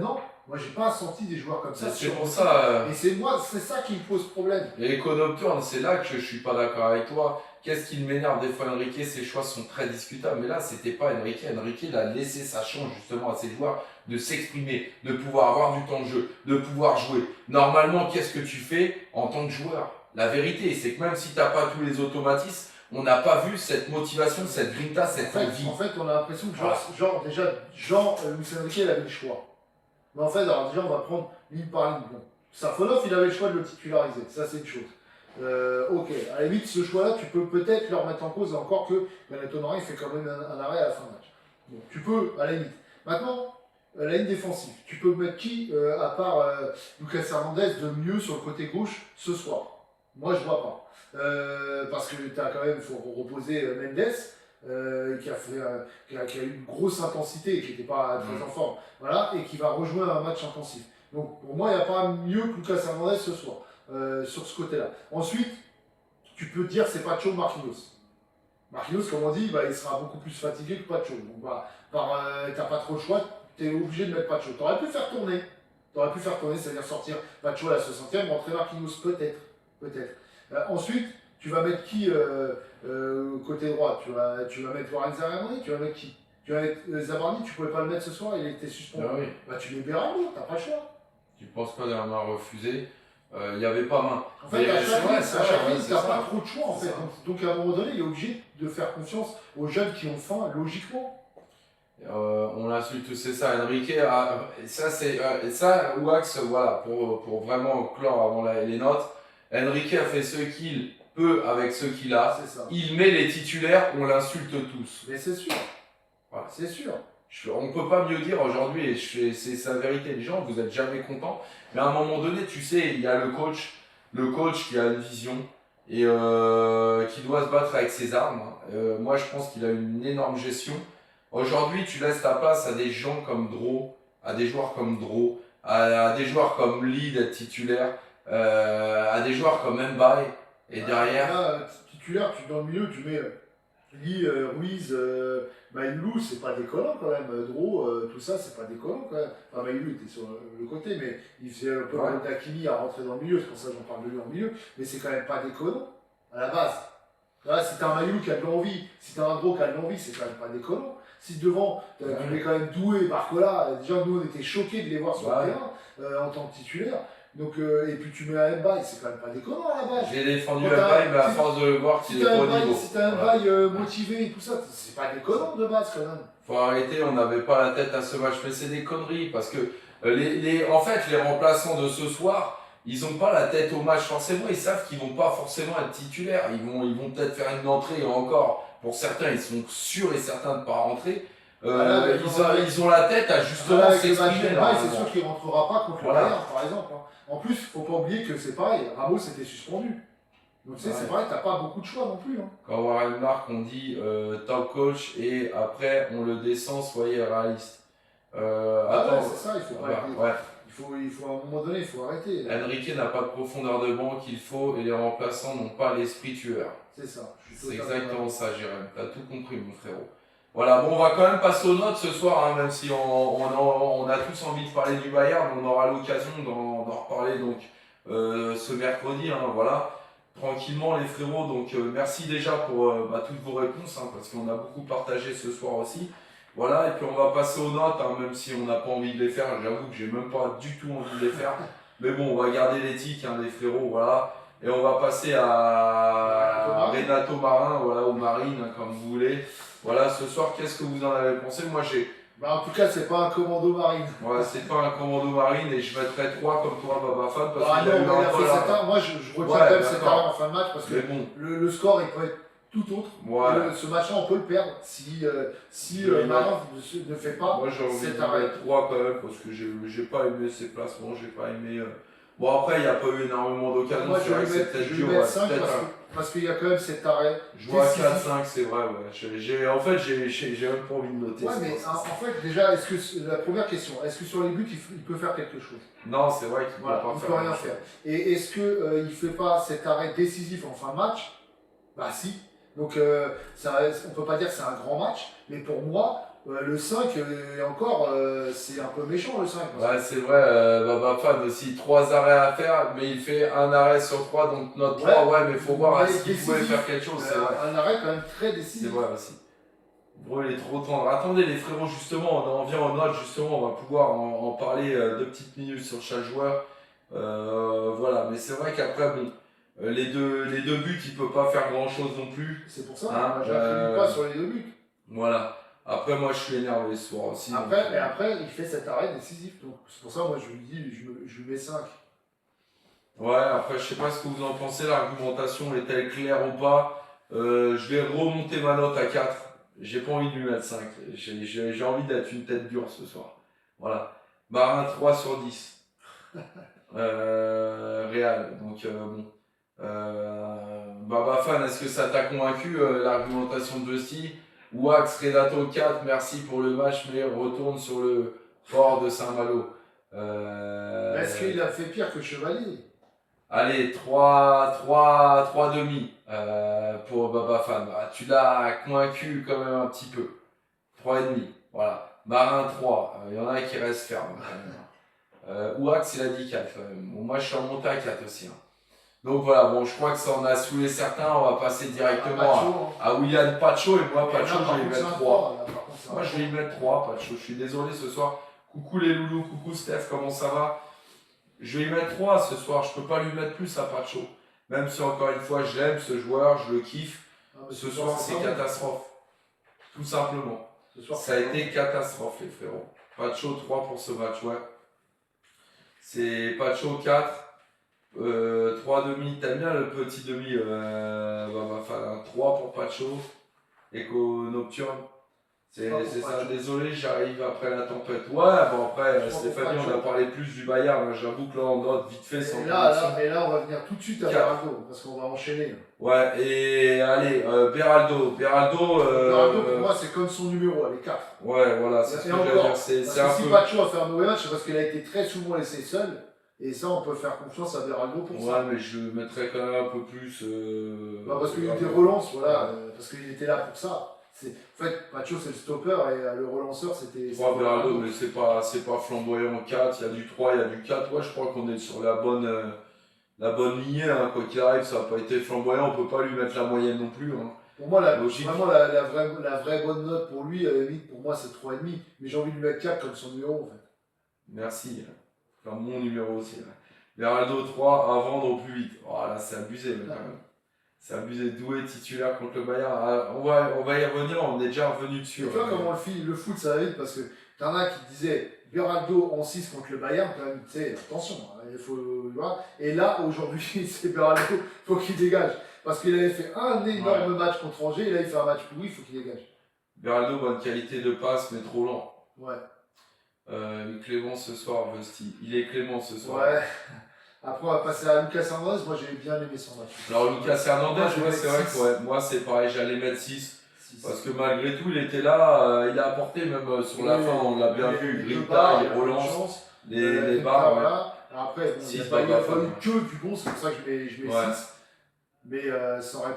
Non, moi j'ai pas senti des joueurs comme ça. C'est pour ça. Et c'est ça qui me pose problème. Et Eco Nocturne, c'est là que je suis pas d'accord avec toi. Qu'est-ce qui m'énerve des fois, Enrique, ses choix sont très discutables. Mais là, c'était pas Enrique. Enrique, il a laissé sa chance justement à ses joueurs de s'exprimer, de pouvoir avoir du temps de jeu, de pouvoir jouer. Normalement, qu'est-ce que tu fais en tant que joueur? La vérité, c'est que même si tu n'as pas tous les automatismes, on n'a pas vu cette motivation, cette grinta, cette envie. En fait, on a l'impression que Luis Enrique, il avait le choix. Mais en fait, alors déjà, on va prendre ligne par ligne. Bon, Safonov, il avait le choix de le titulariser. Ça, c'est une chose. Ok, à la limite, ce choix-là, tu peux peut-être le remettre en cause, encore que Benetton il fait quand même un arrêt à la fin de match. Bon, tu peux, à la limite. Maintenant, la ligne défensive. Tu peux mettre qui, à part Lucas Hernandez, de mieux sur le côté gauche ce soir? Moi, je vois pas. Parce que tu as quand même, il faut reposer Mendes, qui a eu une grosse intensité et qui n'était pas très en forme. Voilà, et qui va rejoindre un match intensif. Donc, pour moi, il n'y a pas mieux que Lucas Hernandez ce soir, sur ce côté-là. Ensuite, tu peux dire c'est Pacho Marquinhos. Marquinhos, comme on dit, il sera beaucoup plus fatigué que Pacho. Donc, t'as pas trop le choix, tu es obligé de mettre Pacho. Tu aurais pu faire tourner, c'est-à-dire sortir Pacho à la 60e, rentrer Marquinhos, peut-être. Ensuite, tu vas mettre qui côté droit? Tu vas mettre Lorenzo Zabarni, tu vas mettre qui? Tu vas mettre Zabarni, tu pouvais pas le mettre ce soir, il était suspendu. Ah oui. Tu mets Berardo, t'as pas le choix. Tu penses pas d'un main refusé? Il n'y avait pas main. En fait, à chaque ligne, t'as pas trop de choix en fait. Donc à un moment donné, il est obligé de faire confiance aux jeunes qui ont faim, logiquement. On l'insulte, c'est ça, Enrique. Ça, Wax, voilà, pour vraiment clore avant les notes. Enrique a fait ce qu'il peut avec ce qu'il a. Il met les titulaires, on l'insulte tous. Mais c'est sûr. Voilà. C'est sûr. On ne peut pas mieux dire aujourd'hui, et c'est sa vérité. Les gens, vous n'êtes jamais contents. Mais à un moment donné, tu sais, il y a le coach qui a une vision et qui doit se battre avec ses armes. Moi, je pense qu'il a une énorme gestion. Aujourd'hui, tu laisses ta place à des gens comme Dro, à des joueurs comme Dro, à des joueurs comme Lee d'être titulaire, à des joueurs comme Mbaye. Et derrière. Là, titulaire, dans le milieu, tu mets Lee, Ruiz, Maïlou, c'est pas déconnant quand même. Dro, tout ça, c'est pas déconnant quand même. Enfin, Maïlou était sur le côté, mais il faisait un peu d'Akimi à rentrer dans le milieu, c'est pour ça que j'en parle de lui en milieu. Mais c'est quand même pas déconnant, à la base. Là, si t'as un Maïlou qui a de l'envie, si t'as un Dro qui a de l'envie, c'est quand même pas déconnant. Si devant, tu mets quand même Doué et Barcola, déjà nous on était choqués de les voir sur le terrain en tant que titulaire. Donc, et puis tu mets un Mbaye, c'est quand même pas déconnant à la base. J'ai défendu Mbaye, mais à force de voir qu'il est pas au niveau. Si t'as un Mbaye motivé et tout ça, c'est pas déconnant de base quand même. Faut arrêter, on n'avait pas la tête à ce match, mais c'est des conneries parce que en fait, les remplaçants de ce soir, ils n'ont pas la tête au match forcément, ils savent qu'ils vont pas forcément être titulaires. Ils vont peut-être faire une entrée encore. Pour certains, ils sont sûrs et certains de ne pas rentrer. Ils ont la tête à justement s'exprimer. C'est sûr qu'il ne rentrera pas contre le Bayern, par exemple. En plus, il ne faut pas oublier que c'est pareil, Ramos était suspendu. Donc c'est pareil, tu n'as pas beaucoup de choix non plus. Quand Warren Mark, on dit top coach et après on le descend, soyez réaliste. Attends, c'est ça, il faut pas il faut à un moment donné, il faut arrêter. Enrique n'a pas de profondeur de banc qu'il faut et les remplaçants n'ont pas l'esprit tueur. C'est ça. C'est exactement ça, Jérém. Tu as tout compris, mon frérot. Voilà, bon, on va quand même passer aux notes ce soir, hein, même si on a tous envie de parler du Bayern, on aura l'occasion d'en reparler donc, ce mercredi. Hein, voilà, tranquillement, les frérots. Donc, merci déjà pour toutes vos réponses, hein, parce qu'on a beaucoup partagé ce soir aussi. Voilà, et puis on va passer aux notes, hein, même si on n'a pas envie de les faire. J'avoue que j'ai même pas du tout envie de les faire. Mais bon, on va garder l'éthique, hein, les frérots, voilà. Et on va passer à Renato Marin, voilà, ou Marine, hein, comme vous voulez. Voilà, ce soir, qu'est-ce que vous en avez pensé? Moi, j'ai. Bah, en tout cas, c'est pas un commando marine. Ouais, c'est pas un commando marine et je mettrais 3 comme toi, Baba Fan, parce Ah qu'il a non, eu mais il a un peu fait la. 7 ans. Moi, je retiens Ouais, quand même cet d'accord. arrêt en fin de match parce que Mais bon, le score, il peut être tout autre. ouais. Ce match-là, on peut le perdre si Je vais Marin ne fait pas Moi j'ai envie cet de arrêt. mettre 3 quand même parce que j'ai pas aimé ses placements, j'ai pas aimé. Bon après il n'y a pas eu énormément d'occasions, Moi, c'est vrai que c'est peut-être je vais dur. lui mettre Ouais, 5 peut-être parce qu'il y a quand même cet arrêt. je vois décisif. 4-5, c'est vrai, ouais. En fait j'ai même pas envie de noter. Ouais, c'est mais pour ça. en fait, déjà, la première question, est-ce que sur les buts, il peut faire quelque chose? Non, c'est vrai qu'il Voilà, peut pas il faire peut rien grand-chose. faire. Et est-ce qu'il ne fait pas cet arrêt décisif en fin de match? Bah si. Donc on ne peut pas dire que c'est un grand match, mais pour moi, le 5, et encore, c'est un peu méchant le 5. Ouais, c'est vrai, Baba Fan aussi, 3 arrêts à faire, mais il fait un arrêt sur 3, donc note 3, ouais, mais il faut voir mais est-ce qu'il pouvait décisif. faire quelque chose, c'est vrai. Un arrêt quand même très C'est décisif. vrai aussi. Bon, il est trop tendre. Attendez les frérots, justement, on en vient en note, justement, on va pouvoir en parler 2 petites minutes sur chaque joueur. Voilà, mais c'est vrai qu'après, bon, les deux buts, il peut pas faire grand chose non plus. C'est pour ça, Hein, moi j'appuie pas sur les 2 buts. Voilà. Après, moi, je suis énervé ce soir aussi. Après, mais après, il fait cet arrêt décisif. Donc c'est pour ça, moi je lui dis, je lui mets 5. Ouais, après, je sais pas ce que vous en pensez, l'argumentation est-elle claire ou pas. Je vais remonter ma note à 4. J'ai pas envie de lui mettre 5. J'ai envie d'être une tête dure ce soir. Voilà. Marin 3 sur 10. Real. Donc, bon. Baba Fan, est-ce que ça t'a convaincu l'argumentation de Justy? Wax Redato 4, merci pour le match, mais retourne sur le port de Saint-Malo. Est-ce qu'il a fait pire que Chevalier? Allez, 3 demi pour Baba Fan. Ah, tu l'as convaincu quand même un petit peu. 3 et demi, voilà. Marin 3, il y en a qui restent fermes quand même. Wax, il a dit 4 quand même. Bon, moi, je suis remonté à 4 aussi. Hein. Donc voilà, bon, je crois que ça en a saoulé certains. On va passer directement à William Pacho. Et moi, Pacho, je vais lui mettre 3. Moi, je vais lui mettre 3, Pacho. Je suis désolé ce soir. Coucou les loulous, coucou Steph, comment ça va? Je vais lui mettre 3 ce soir. Je peux pas lui mettre plus à Pacho. Même si, encore une fois, je l'aime, ce joueur, je le kiffe. Ce soir, c'est catastrophe. Tout simplement. Ça a été catastrophe, les frérots. Pacho 3 pour ce match, ouais. C'est Pacho 4. 3 demi, t'aimes bien le petit demi, va faire 3 pour Pacho, Echo Nocturne. C'est ça, désolé, j'arrive après la tempête. Ouais, bon après, Stéphanie, on a parlé plus du Bayern, hein, j'avoue que là on note vite fait sans et là, on va venir tout de suite à Beraldo, parce qu'on va enchaîner. Ouais, et allez, Beraldo, pour moi, c'est comme son numéro, elle est 4. Ouais, voilà, c'est ce que j'allais dire. C'est un si peu... Pacho a fait un mauvais match, c'est parce qu'il a été très souvent laissé seul. Et ça, on peut faire confiance à Beraldo pour ça. Ouais, mais je le mettrais quand même un peu plus. Parce qu'il était relance, voilà. Parce qu'il était là pour ça. En fait, Pacho, c'est le stopper et le relanceur, c'était. 3 Beraldo, mais c'est pas flamboyant 4. Il y a du 3, il y a du 4. Ouais, je crois qu'on est sur la bonne lignée. Hein. Quoi qu'il arrive, ça n'a pas été flamboyant. On peut pas lui mettre la moyenne non plus. Hein. Pour moi, vraiment, la vraie bonne note pour lui, pour moi, c'est 3,5. Mais j'ai envie de lui mettre 4 comme son numéro, en fait. Merci. Enfin, mon numéro aussi. Beraldo 3 à vendre au plus vite. Oh là, c'est abusé, mais quand même. C'est abusé. Doué titulaire contre le Bayern. Ah, on va y revenir, on est déjà revenu dessus. Tu vois comment le foot ça va vite parce que t'en as qui disaient Beraldo en 6 contre le Bayern, quand même, tu sais, attention, hein, il faut voir. Et là, aujourd'hui, c'est Beraldo, faut qu'il dégage. Parce qu'il avait fait un énorme match contre Angers, et là il fait un match pourri, il faut qu'il dégage. Beraldo, bonne qualité de passe, mais trop lent. Ouais. Clément ce soir, Vesti. Il est Clément ce soir. Ouais. Après, on va passer à Lucas Hernandez. Moi, j'ai bien aimé son match. Alors, Lucas Hernandez, ouais, c'est vrai que moi, c'est pareil, j'allais mettre 6. Parce que malgré tout, il était là, il a apporté, même sur la fin, on l'a bien vu. Grita, il relance les barres. Ouais. Après, il n'y a pas eu que du bon, c'est pour ça que je mets 6. Mais ça aurait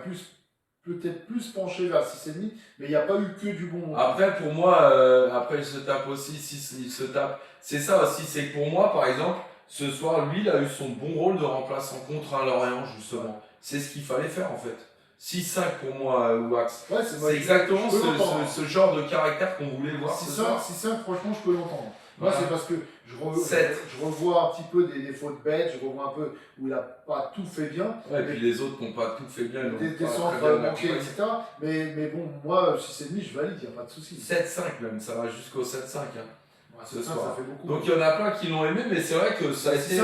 peut-être plus penché vers 6,5, mais il n'y a pas eu que du bon. Après, pour moi, après il se tape aussi, il se tape. C'est ça aussi, c'est que pour moi, par exemple, ce soir, lui, il a eu son bon rôle de remplaçant contre un Lorient, justement. C'est ce qu'il fallait faire, en fait. 6-5 pour moi, Wax. Ouais, C'est exactement je peux l'entendre. ce genre de caractère qu'on voulait voir ce 6-5, soir. 6-5, franchement, je peux l'entendre. Moi, Voilà. c'est parce que Sept. je revois un petit peu des fautes bêtes, je revois un peu où il n'a pas tout fait bien. Ouais, et puis les autres n'ont pas tout fait bien. Des centres manqués, etc. Mais bon, moi, 6,5, je valide, il n'y a pas de souci. 7-5 même, ça va jusqu'au 7-5. Ouais, ce ça, soir. ça fait beaucoup. Donc il y en a plein qui l'ont aimé, mais c'est vrai que ça a été,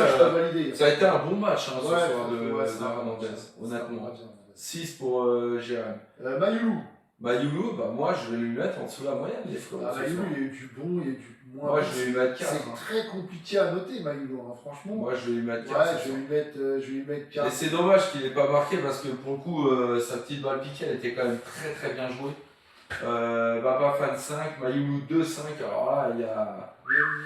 ça a été un bon match ce ouais, soir de ouais, Hernandez, honnêtement. 6 pour Jérém. Mayoulou. Mayoulou, bah moi je vais lui mettre en dessous de la moyenne, les frérots. Mayoulou, il y a eu du bon, il y a eu du moins. Moi je vais lui mettre 4. C'est très compliqué à noter, Mayoulou, hein, franchement. Moi je vais lui mettre 4. Ouais, je vais lui mettre 4. Et c'est dommage qu'il n'ait pas marqué parce que pour le coup, sa petite balle piquée, elle était quand même très bien jouée. Baba Fan 5, Mayoulou 2-5, alors là il y a.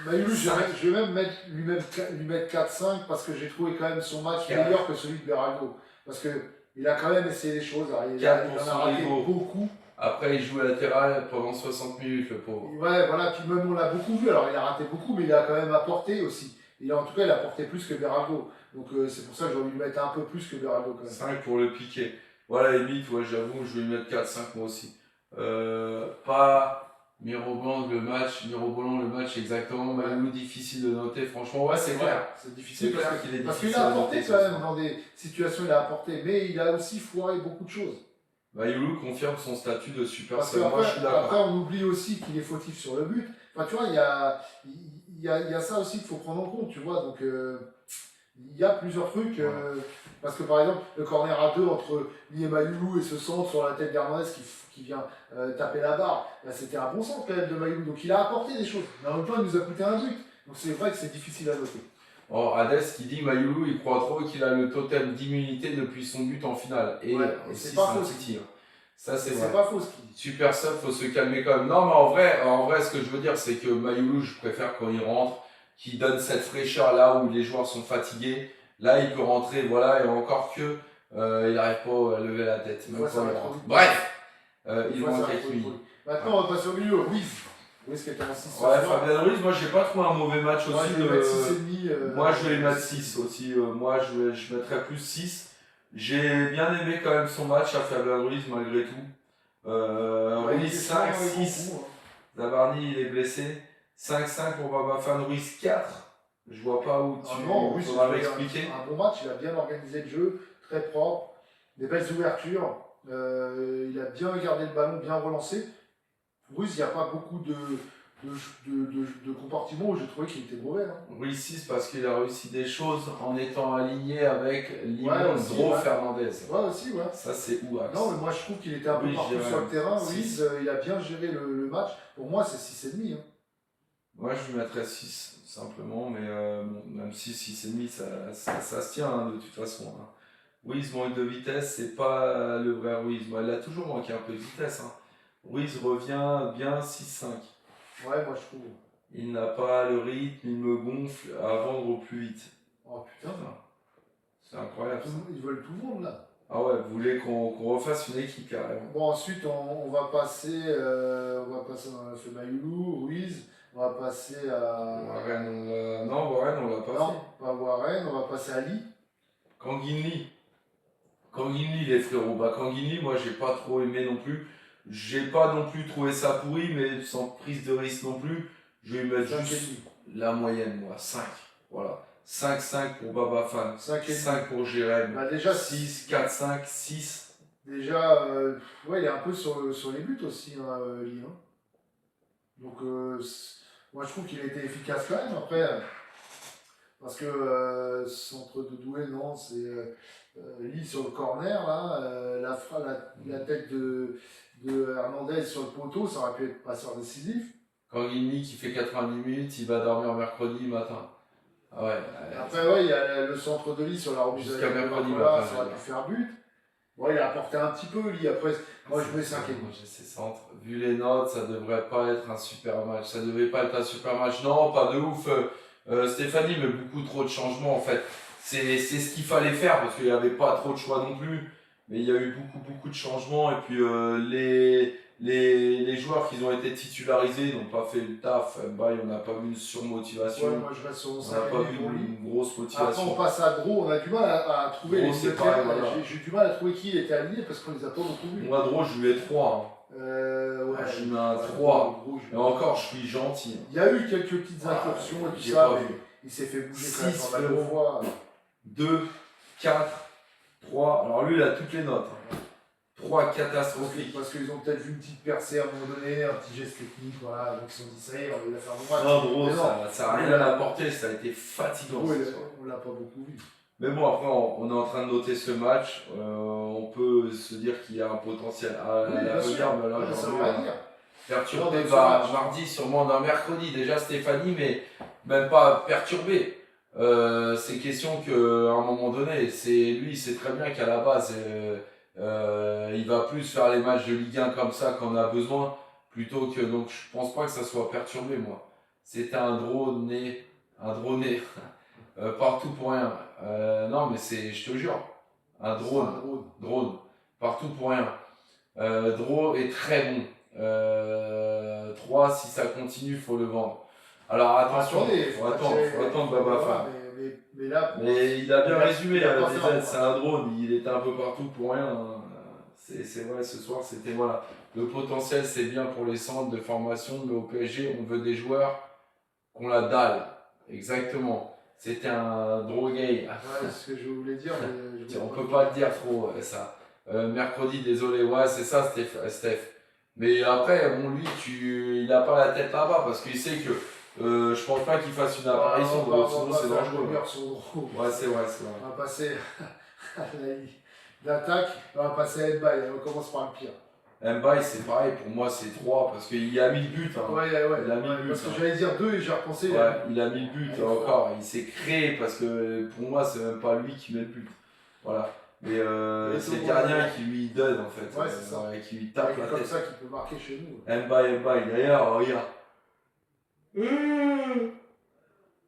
Mayoulou, je vais même lui mettre 4-5 parce que j'ai trouvé quand même son match 4. meilleur que celui de Beraldo. Parce qu'il a quand même essayé des choses, il en 4 a raté beaucoup. Après, il joue latéral pendant 60 minutes, le pauvre. Ouais, voilà, puis même on l'a beaucoup vu, alors il a raté beaucoup, mais il a quand même apporté aussi. En tout cas, il a apporté plus que Beraldo. Donc c'est pour ça que j'ai envie de lui mettre un peu plus que Beraldo quand même. 5 pour le piqué. Voilà, limite, ouais, j'avoue, je vais lui mettre 4-5 moi aussi. Pas Mirobolant le match exactement, Mayoulou difficile de noter, franchement, ouais, c'est clair. C'est difficile parce qu'il a apporté quand même dans des situations, il a apporté, mais il a aussi foiré beaucoup de choses. Mayoulou confirme son statut de super Parce sub. Moi, je suis d'accord. après, on oublie aussi qu'il est fautif sur le but. Enfin, tu vois, il y a ça aussi qu'il faut prendre en compte, tu vois. Donc, il y a plusieurs trucs. Parce que, par exemple, le corner à 2 entre Lee et Mayoulou et ce centre sur la tête d'Hernandez qui vient taper la barre, bah, c'était un bon centre quand même de Mayoulou. Donc, il a apporté des choses. Mais en même temps, il nous a coûté un but. Donc, c'est vrai que c'est difficile à noter. Or, Hades qui dit Mayoulou, il croit trop qu'il a le totem d'immunité depuis son but en finale. Et ouais, c'est pas faux. Ça, c'est vrai. C'est pas faux ce qu'il dit. Super sub, faut se calmer quand même. Non, mais en vrai, ce que je veux dire, c'est que Mayoulou, je préfère quand il rentre, qu'il donne cette fraîcheur là où les joueurs sont fatigués. Là, il peut rentrer, voilà, et encore que il n'arrive pas à lever la tête. Même quand il rentre. Bref, il manque avec lui. Maintenant, on va passer au milieu. Ruiz qui était en 6. Ouais, Fabien Ruiz, moi, j'ai pas trouvé un mauvais match aussi. Moi, je vais lui mettre 6 aussi. Moi, je mettrais plus 6. J'ai bien aimé quand même son match à Fabien Ruiz malgré tout. Ruiz 5-6. Zabarni il est blessé. 5-5 pour Baba Fan. Ruiz 4. Je vois pas où tu pourras m'expliquer. Un bon match, il a bien organisé le jeu, très propre, des belles ouvertures. Il a bien gardé le ballon, bien relancé. Ruiz, il n'y a pas beaucoup de compartiments où j'ai trouvé qu'il était mauvais. Hein. Ruiz 6 parce qu'il a réussi des choses en étant aligné avec Limon Fernandez. Ouais, aussi, ouais. Ça, c'est Ouax. Non, mais moi, je trouve qu'il était un peu partout sur le terrain. Ruiz, il a bien géré le match. Pour moi, c'est 6,5. Hein. Moi, je lui mettrais 6, simplement. Mais bon, même 6,5, ça se tient, hein, de toute façon. Hein. Ruiz manque de vitesse, c'est pas le vrai Ruiz. Moi, il a toujours manqué un peu de vitesse. Hein. Ruiz revient bien 6,5. Ouais, moi, je trouve. Il n'a pas le rythme, il me gonfle à vendre au plus vite. Oh putain. C'est incroyable. Ils veulent tout vendre là. Ah ouais, vous voulez qu'on refasse une équipe carrément. Bon, ensuite, on va passer. On a fait Mayoulou, Ruiz. On va passer à. Warren, non, Warren, on l'a pas fait. Non, pas Warren, on va passer à Lee. Kanginli, les frérots. Bah, Kanginli, moi, j'ai pas trop aimé non plus. J'ai pas non plus trouvé ça pourri, mais sans prise de risque non plus. Je vais mettre juste la moyenne, moi, 5. Voilà. 5-5 pour Baba Fan, 5 pour Jérém, bah déjà, 6, 4, 5, 6. Déjà, ouais, il est un peu sur les buts aussi, hein, Lee. Hein. Donc, moi je trouve qu'il a été efficace quand même. Après, parce que centre de Douai, non, c'est Lee sur le corner, là, la tête de Hernandez sur le poteau, ça aurait pu être passeur décisif. Kanginli qui fait 90 minutes, il va dormir mercredi matin. Ah ouais. Après, ouais, il y a le centre de Lee sur la remise jusqu'à mercredi matin, ça aurait pu faire but. Bon, il a apporté un petit peu, Lee. Après, moi je mets 5 et demi. J'ai ses centres. Vu les notes, ça devrait pas être un super match. Ça devait pas être un super match. Non, pas de ouf. Stéphanie met beaucoup trop de changements en fait. C'est ce qu'il fallait faire parce qu'il n'y avait pas trop de choix non plus. Mais il y a eu beaucoup de changements. Et puis les joueurs qui ont été titularisés n'ont pas fait le taf. Mbaye, on n'a pas vu une surmotivation. Ouais, moi je reste sur mon On n'a pas vu pour lui. une grosse Après, motivation. on passe à Dro, on a du mal à trouver Dro, les c'est milieux de pareil, terrain. voilà. J'ai du mal à trouver qui était aligné parce qu'on les a pas beaucoup vus. Moi, Dro, je lui ai 3. Ouais, Je lui mets un ouais, 3. Dro, Et encore, je suis gentil. Il y a eu quelques petites incursions et tout J'ai ça, pas mais vu. il s'est fait bouger quand même 6 pas mal de fois. 2, 4, 3. Alors lui, il a toutes les notes. 3 catastrophiques. Parce qu'ils ont peut-être vu une petite percée à un moment donné, un petit geste technique, voilà, donc ils se sont dit ça y est, on va faire un bon match. Non, Dro, Mais non. ça n'a rien apporté. Ça a été fatigant. Ouais, ce soir. on l'a pas beaucoup vu. Mais bon, après, on est en train de noter ce match. On peut se dire qu'il y a un potentiel. Ah, Oui, la bien sûr. regarde, là, Ouais, ça aujourd'hui, veut rien dire. perturbé Non, dans ce par match. mardi, sûrement d'un mercredi. Déjà Stéphanie, mais même pas perturbé. C'est question qu'à un moment donné, lui, il sait très bien qu'à la base, il va plus faire les matchs de Ligue 1 comme ça quand on a besoin, plutôt que. Donc je pense pas que ça soit perturbé, moi. C'était un droné partout pour rien. Non, mais je te jure, un drone. C'est un drone. Drone, partout pour rien. Draw est très bon. 3, si ça continue, faut le vendre. Alors attention, faut attendre Baba Fan. Mais là, Mais il a bien résumé, il a pas fait un DZ, c'est un drone, il était un peu partout pour rien. C'est vrai, ce soir, c'était voilà. Le potentiel, c'est bien pour les centres de formation, mais au PSG, on veut des joueurs qu'on la dalle. Exactement. C'était un draw gay. ouais, c'est ce que je voulais dire. Mais On peut pas le dire trop, ça. Mercredi, désolé, ouais, c'est ça, Steph. Mais après, bon, lui, il a pas la tête là-bas parce qu'il sait que je pense pas qu'il fasse une apparition, sinon c'est dangereux. Ouais, c'est vrai. On va passer à la ligne d'attaque, on va passer à Mbaye, on commence par le pire. Mbaye, c'est pareil, pour moi, c'est 3 parce qu'il a mis le but. Hein. Ouais, il a mis le but. parce que j'allais dire 2 et j'ai repensé. Ouais, il a mis le but encore, il s'est créé parce que pour moi, c'est même pas lui qui met le but. Voilà. Mais c'est le gardien qui lui donne en fait. Ouais, c'est ça. Qui lui tape la tête. C'est comme tête. ça qu'il peut marquer chez nous. Mbaye, d'ailleurs, regarde.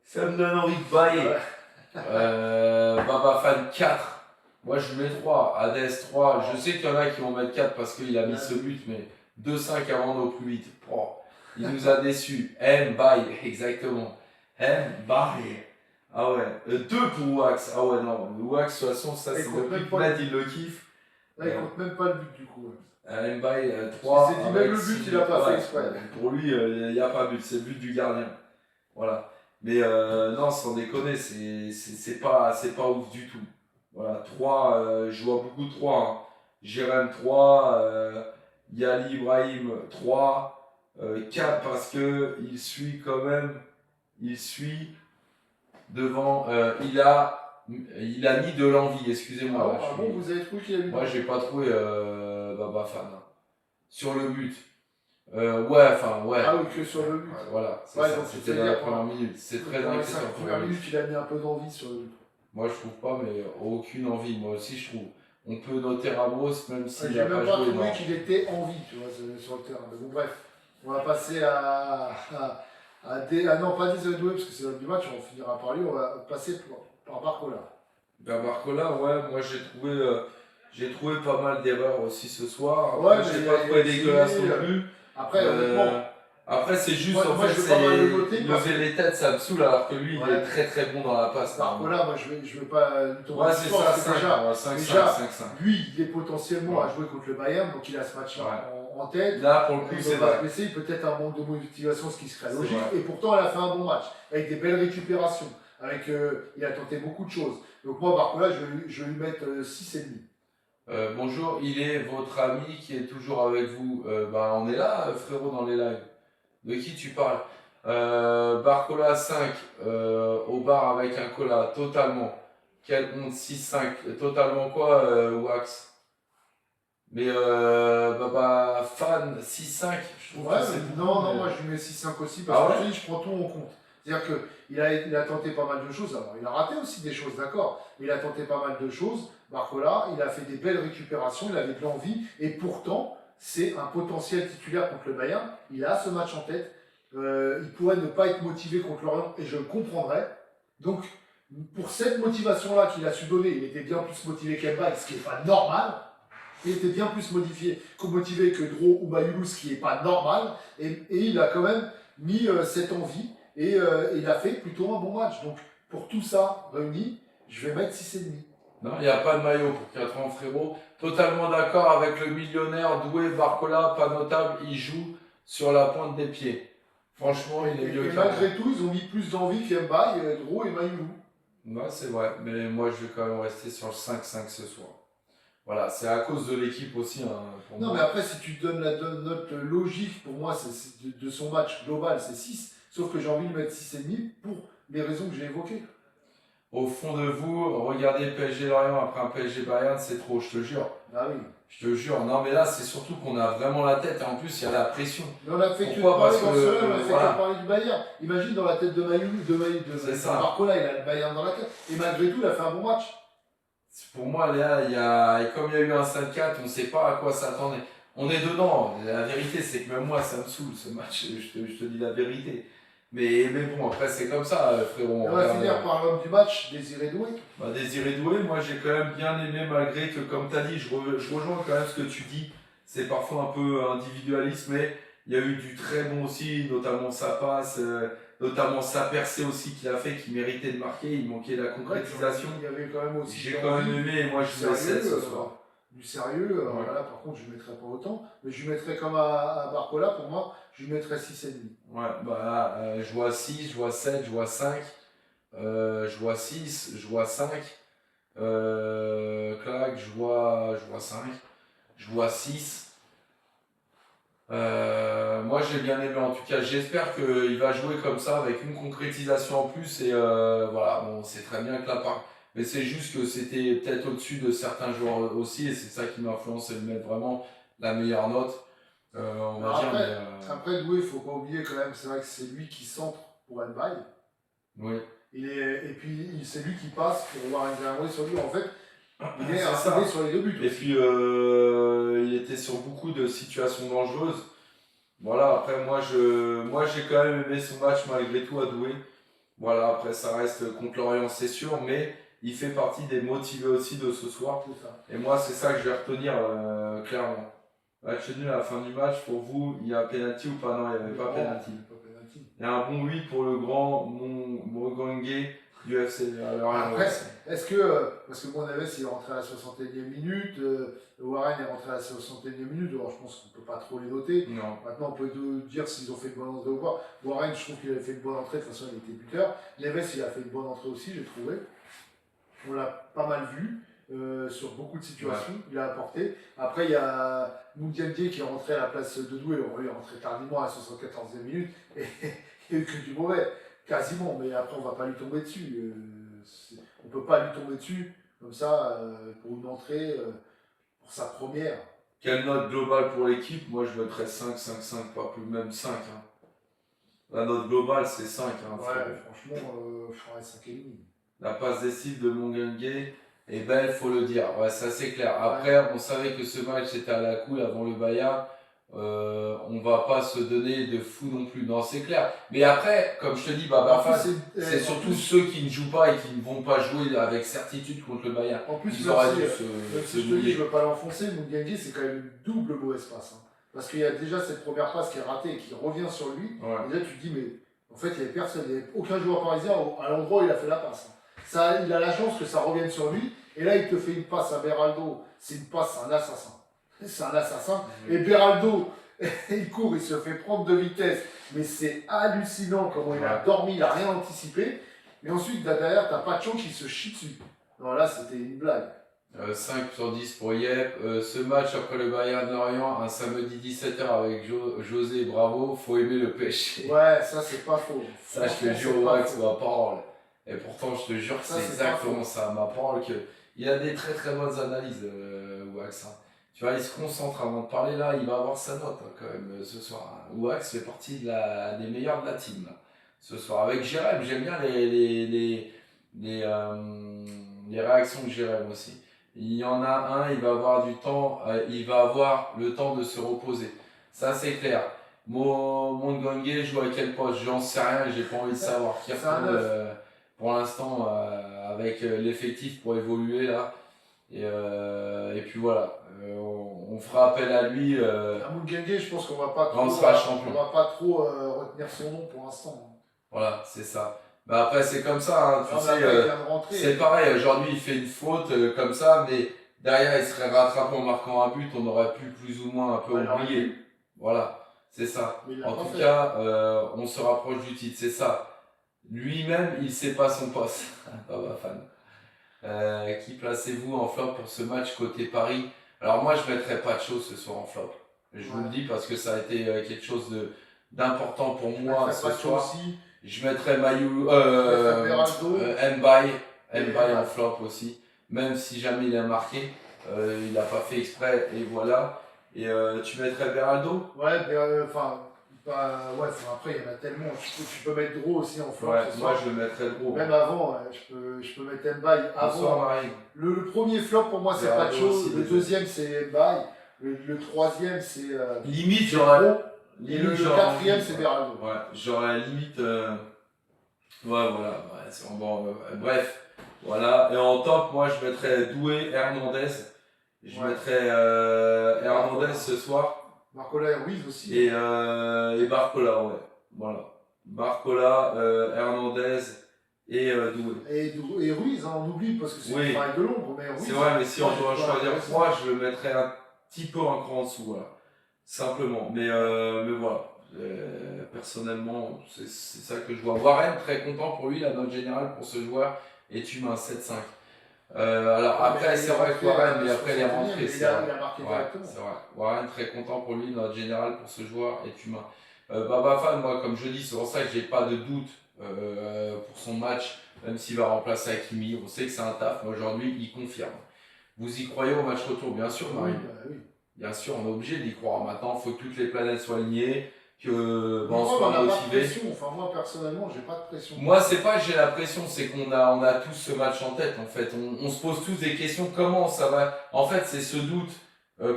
Ça me donne envie de bailler. Baba Fan 4. Moi je lui mets 3. Hades 3. Je sais qu'il y en a qui vont mettre 4 parce qu'il a mis ce but, mais 2-5 avant nos plus vite. Oh, il nous a déçus. Mbaye, exactement. Mbaye. Ah ouais. 2 pour Wax. Ah ouais, non. Wax, de toute façon, ça c'est le but. Là, il le kiffe. Là, il compte même pas le but du coup. Mbaye 3. Il s'est dit même le but, il a pas fait exprès. Pour lui, il n'y a pas but. C'est le but du gardien. Voilà. Mais non, sans déconner, c'est pas ouf du tout. Voilà, 3, je vois beaucoup de 3. Hein. Jérém 3, Yali Ibrahim 3, 4 parce que il suit quand même, devant, il a mis de l'envie, excusez-moi. Bon, vous avez trouvé qu'il a mis. Moi, j'ai pas trouvé Baba Fan. Hein. Sur le but. Ouais. Ah oui, que sur le but. Voilà, c'était dans la première minute. C'est très inquiétant. La première minute, il a mis un peu d'envie sur le but. Moi, je trouve pas, mais aucune envie. Moi aussi, je trouve. On peut noter Ramos, même s'il n'a pas joué. J'ai même pas trouvé qu'il était en vie, tu vois, sur le terrain. Mais bon, bref, on va passer à non, pas Désiré parce que c'est l'homme du match, on finira par lui. On va passer par Barcola. Barcola, ouais, moi j'ai trouvé pas mal d'erreurs aussi ce soir. Ouais, j'ai pas trouvé dégueulasse non plus. Après, honnêtement. Après, c'est juste, moi, en fait, c'est lever les têtes, ça me saoule, alors que lui, il est très très bon dans la passe. Barcola, moi, je veux pas lui tomber c'est ça, 5-5. Lui, il est potentiellement à jouer contre le Bayern, donc il a ce match-là en tête. Là, pour le coup, c'est vrai. Il peut-être un manque de motivation, ce qui serait logique. Et pourtant, elle a fait un bon match, avec des belles récupérations. Il a tenté beaucoup de choses. Donc moi, Barcola, je vais lui mettre 6,5. Bonjour, il est votre ami qui est toujours avec vous. On est là, frérot, dans les lives. De qui tu parles? Barcola 5, au bar avec un cola, totalement. Quelle honte, 6-5, totalement quoi, Wax? Mais Baba Fan 6-5, je trouve que c'est non, moi je lui mets 6-5 aussi, parce que je prends tout en compte. C'est-à-dire qu'il a tenté pas mal de choses. Alors, il a raté aussi des choses, d'accord, mais il a tenté pas mal de choses. Barcola, il a fait des belles récupérations, il avait de l'envie, et pourtant, c'est un potentiel titulaire contre le Bayern. Il a ce match en tête. Il pourrait ne pas être motivé contre Lorient, et je le comprendrais. Donc, pour cette motivation-là qu'il a su donner, il était bien plus motivé qu'Mbaye, ce qui n'est pas normal. Il était bien plus motivé que Dro ou Mayoulou, ce qui n'est pas normal. Et il a quand même mis cette envie et il a fait plutôt un bon match. Donc pour tout ça réuni, je vais mettre 6,5. Non, il n'y a pas de maillot pour 4 ans, frérot. Totalement d'accord avec le millionnaire Doué Barcola, pas notable, il joue sur la pointe des pieds. Franchement, il est mieux Et que malgré tout, ils ont mis plus d'envie qu'Mbaye, Dro et Mayoulou. Ouais, c'est vrai, mais moi je vais quand même rester sur le 5-5 ce soir. Voilà, c'est à cause de l'équipe aussi, hein, pour Non, moi. mais après, si tu donnes la note logique, pour moi, de son match global, c'est 6. Sauf que j'ai envie de mettre 6,5 pour les raisons que j'ai évoquées. Au fond de vous, regardez PSG Lorient après un PSG Bayern, c'est trop, je te jure. Ah oui. Je te jure. Non, mais là, c'est surtout qu'on a vraiment la tête et en plus, il y a la pression. Mais on a fait Pourquoi? que parler Parce dans que, ce on a fait voilà. que parler du Bayern. Imagine dans la tête de Mayoulou, C'est ça. Barcola, il a le Bayern dans la tête. Et malgré tout, il a fait un bon match. Pour moi, là, et comme il y a eu un 5-4, on ne sait pas à quoi s'attendre. On est dedans. La vérité, c'est que même moi, ça me saoule ce match. Je te dis la vérité. Mais bon, après, c'est comme ça, frérot. Et on va finir par l'homme du match, Désiré Doué. Bah, Désiré Doué, moi j'ai quand même bien aimé, malgré que, comme tu as dit, je rejoins quand même ce que tu dis. C'est parfois un peu individualiste, mais il y a eu du très bon aussi, notamment sa passe, notamment sa percée aussi qu'il a fait, qui méritait de marquer. Il manquait la concrétisation. Il y avait quand même aussi. J'ai quand même aimé, et moi je mets 7 ce soir. Du sérieux, Ouais. là par contre je ne mettrais pas autant, mais je lui mettrais comme à Barcola, pour moi, je lui mettrais 6,5. Ouais, bah je vois 6, je vois 7, je vois 5, je vois 6, je vois 5, clac, je vois 5, je vois 6. Moi j'ai bien aimé en tout cas, j'espère qu'il va jouer comme ça avec une concrétisation en plus et voilà, bon c'est très bien que la part, mais c'est juste que c'était peut-être au-dessus de certains joueurs aussi et c'est ça qui m'a influencé de mettre vraiment la meilleure note, on va dire. Après Doué, il ne faut pas oublier quand même, c'est vrai que c'est lui qui centre pour Mbaye. Oui. Et puis c'est lui qui passe pour voir un sur lui. En fait, il est C'est incidé sur les deux buts. Et puis il était sur beaucoup de situations dangereuses. Voilà, après moi j'ai quand même aimé son match malgré tout à Doué. Voilà, après ça reste contre Lorient c'est sûr, mais il fait partie des motivés aussi de ce soir. Et moi c'est ça que je vais retenir clairement. Match nul à la fin du match, pour vous, il y a penalty ou pas? Non, il n'y avait pas penalty. Il y a un bon 8 pour le grand Mogongue du FC. Après, est-ce que, parce que mon Neves il est rentré à la 61e minute, Warren est rentré à la 61e minute, alors je pense qu'on ne peut pas trop les noter. Non. Maintenant, on peut dire s'ils ont fait une bonne entrée ou pas. Warren, je trouve qu'il avait fait une bonne entrée, de toute façon, il était buteur. Neves, il a fait une bonne entrée aussi, j'ai trouvé. On l'a pas mal vu sur beaucoup de situations, ouais. Il a apporté. Après, il y a Moundiane qui est rentré à la place de Doué. Il est rentré tardivement à la 74e minute et il n'y a eu que du mauvais. Quasiment, mais après on va pas lui tomber dessus. On peut pas lui tomber dessus comme ça pour une entrée, pour sa première. Quelle note globale pour l'équipe? Moi je mettrais 5, 5, 5, pas plus, même 5. Hein. La note globale c'est 5. Hein, ouais, franchement, je ferais 5,5. La passe décisive de Moundiane est belle, faut le dire. Ouais, ça c'est clair. Après, ouais. On savait que ce match était à la cool avant le Bayern. On va pas se donner de fou non plus, non c'est clair. Mais après, comme je te dis, c'est surtout ceux qui ne jouent pas et qui ne vont pas jouer avec certitude contre le Bayern. En plus, ils auraient dû je te dis, je veux pas l'enfoncer, Moundiane c'est quand même une double mauvaise passe. Hein. Parce qu'il y a déjà cette première passe qui est ratée et qui revient sur lui. Ouais. Et là tu te dis, mais en fait il n'y avait personne, il n'y avait aucun joueur parisien à l'endroit où il a fait la passe. Hein. Ça, il a la chance que ça revienne sur lui. Et là il te fait une passe à Beraldo, c'est une passe, c'est un assassin. C'est un assassin. Et Beraldo, il court, il se fait prendre de vitesse. Mais c'est hallucinant comment il a dormi, il n'a rien anticipé. Mais ensuite, derrière, t'as Pacho qui se chie dessus. Non, là, c'était une blague. 5 sur 10 pour Yep. Ce match après le Bayern Lorient, un samedi 17h avec José Bravo, faut aimer le PSG. Ouais, ça, c'est pas faux. Ça, je te jure, Wax, ma parole. Et pourtant, je te jure que c'est exactement ça, ma parole. Il a des très très bonnes analyses, Wax. Hein. Tu vois, il se concentre avant de parler là, il va avoir sa note hein, quand même ce soir. Hein. Wax fait partie des meilleurs de la team là, ce soir. Avec Jérém, j'aime bien les réactions de Jérém aussi. Il y en a un, il va avoir du temps, il va avoir le temps de se reposer. Ça c'est clair. Moundiane joue à quel poste? J'en sais rien, j'ai pas envie de savoir. Qui retourne pour l'instant avec l'effectif pour évoluer là. Et puis voilà, on fera appel à lui Amoungenge, je pense qu'on va pas quand on trop, sera champion. on va pas trop retenir son nom pour l'instant. Voilà, c'est ça. Bah après, c'est comme ça, hein, tu Non, mais sais, après, il vient de rentrer. c'est pareil, aujourd'hui il fait une faute comme ça, mais derrière il serait rattrapé en marquant un but, on aurait pu plus ou moins un peu Alors, oublier. Voilà, c'est ça. mais il l'a En pas tout fait. cas, on se rapproche du titre, c'est ça. Lui-même, il sait pas son poste. Baba fan. Qui placez-vous en flop pour ce match côté Paris? Alors moi, je mettrais Pacho ce soir en flop. Je vous le dis parce que ça a été quelque chose d'important pour moi ce soir. Aussi. Je mettrais Mayou, Beraldo. Mbaye en flop aussi. Même si jamais il a marqué, il n'a pas fait exprès et voilà. Et tu mettrais Beraldo? Ouais, mais enfin, ouais, après il y en a tellement. Tu peux mettre Dro aussi en flop. Ouais, ce moi soir. je le mettrais Dro. Même avant, je peux mettre Mbaye avant. Bonsoir Marie. Le premier flop pour moi c'est Beraldo Pacho, aussi, le deuxième c'est Mbaye, le troisième c'est Limite, c'est j'aurais. Dro, et le j'aurais quatrième envie, c'est Beraldo. Ouais, j'aurais limite. Ouais, voilà. Ouais, bon, bref, voilà. Et en top, moi je mettrais Doué, Hernandez. Je mettrais Hernandez ce soir. Barcola et Ruiz aussi. Et Barcola, ouais. Voilà. Barcola, Hernandez et Doué. Et Ruiz, hein, on oublie parce que c'est Oui. le travail de l'ombre, mais Ruiz. C'est vrai, mais si on doit choisir intéressant. 3, je le mettrais un petit peu un cran en dessous, voilà. Simplement. Mais voilà. Personnellement, c'est ça que je vois. Warren, très content pour lui, la note générale pour ce joueur est humain, 7,5. Alors après, c'est vrai que Warren, mais après, il est rentré. Il a marqué directement. C'est vrai. Warren, très content pour lui, note générale pour ce joueur est humain. Baba Fan, moi, comme je dis, c'est pour ça que j'ai pas de doute pour son match, même s'il va remplacer Hakimi. On sait que c'est un taf, mais aujourd'hui, il confirme. Vous y croyez au match retour? Bien sûr, Marie. Oui. Bien sûr, on est obligé d'y croire. Maintenant, il faut que toutes les planètes soient alignées, que on on soit n'a pas de motivé. pression. Enfin, moi, personnellement, j'ai pas de pression. Moi, c'est pas que j'ai la pression, c'est qu'on a tous ce match en tête, en fait. On se pose tous des questions. Comment ça va? En fait, c'est ce doute.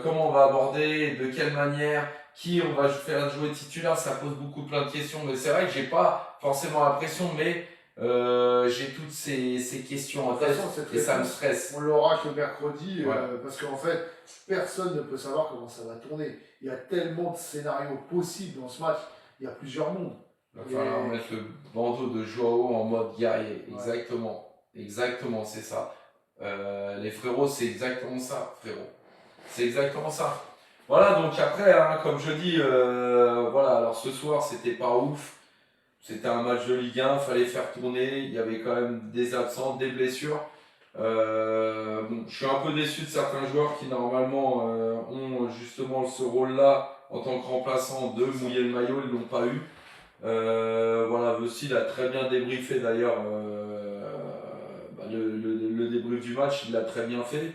Comment on va aborder? De quelle manière? Qui on va faire jouer titulaire? Ça pose plein de questions. Mais c'est vrai que j'ai pas forcément la pression, mais j'ai toutes ces questions en tête et ça me stresse. On l'aura que mercredi, Ouais. parce qu'en fait, personne ne peut savoir comment ça va tourner. Il y a tellement de scénarios possibles dans ce match. Il y a plusieurs mondes. Il va falloir mettre le bandeau de Joao en mode guerrier. Exactement. Exactement, c'est ça. Les frérots, c'est exactement ça, frérot. C'est exactement ça. Voilà, donc après, hein, comme je dis, voilà, alors ce soir, c'était pas ouf. C'était un match de Ligue 1, fallait faire tourner. Il y avait quand même des absents, des blessures. Bon, je suis un peu déçu de certains joueurs qui, normalement, ont justement ce rôle-là en tant que remplaçant de mouiller le maillot. Ils l'ont pas eu. Voilà, Vessil a très bien débriefé d'ailleurs le débrief du match, il l'a très bien fait.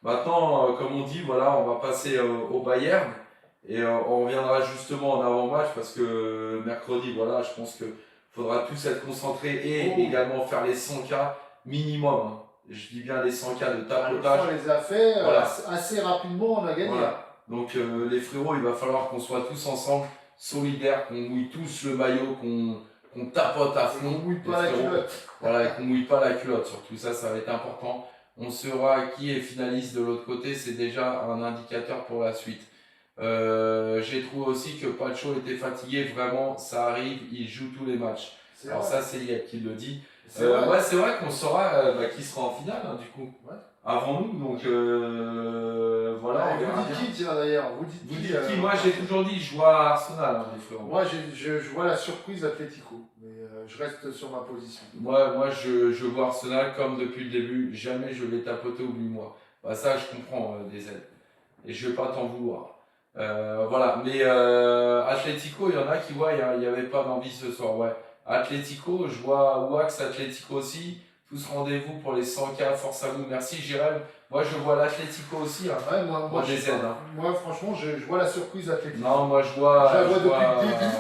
Maintenant, comme on dit, voilà, on va passer au Bayern et on reviendra justement en avant-match parce que mercredi, voilà, je pense qu'il faudra tous être concentrés et également faire les 100K minimum. Hein. Je dis bien les 100K de tapotage. On les a fait voilà. assez rapidement, on a gagné. Voilà. Donc les frérots, il va falloir qu'on soit tous ensemble, solidaires, qu'on mouille tous le maillot, qu'on tapote à fond. Qu'on mouille pas la culotte. Voilà, qu'on mouille pas la culotte, surtout ça va être important. On saura qui est finaliste de l'autre côté, c'est déjà un indicateur pour la suite. J'ai trouvé aussi que Pacho était fatigué, vraiment, ça arrive, il joue tous les matchs. Alors ça, c'est Yep qui le dit. C'est vrai qu'on saura qui sera en finale, hein, du coup. Ouais. Avant nous, donc voilà. Vous dites qui, tiens d'ailleurs? Vous dites qui? Moi j'ai toujours dit, je vois Arsenal, hein, les frérots. Moi je vois la surprise Atlético, mais je reste sur ma position. Moi je vois Arsenal comme depuis le début, jamais je vais tapoter, oublie-moi. Bah, ça je comprends des aides, et je vais pas t'en vouloir. Voilà, mais Atlético, il y en a qui voient, il n'y avait pas d'envie ce soir, ouais. Atlético, je vois Wax Atlético aussi. Tous rendez-vous pour les 100K, force à vous, merci Jérôme. Moi je vois l'Atlético aussi. Hein. Ouais, moi hein. Franchement, je vois la surprise Atlético. Non, moi je vois. depuis le début.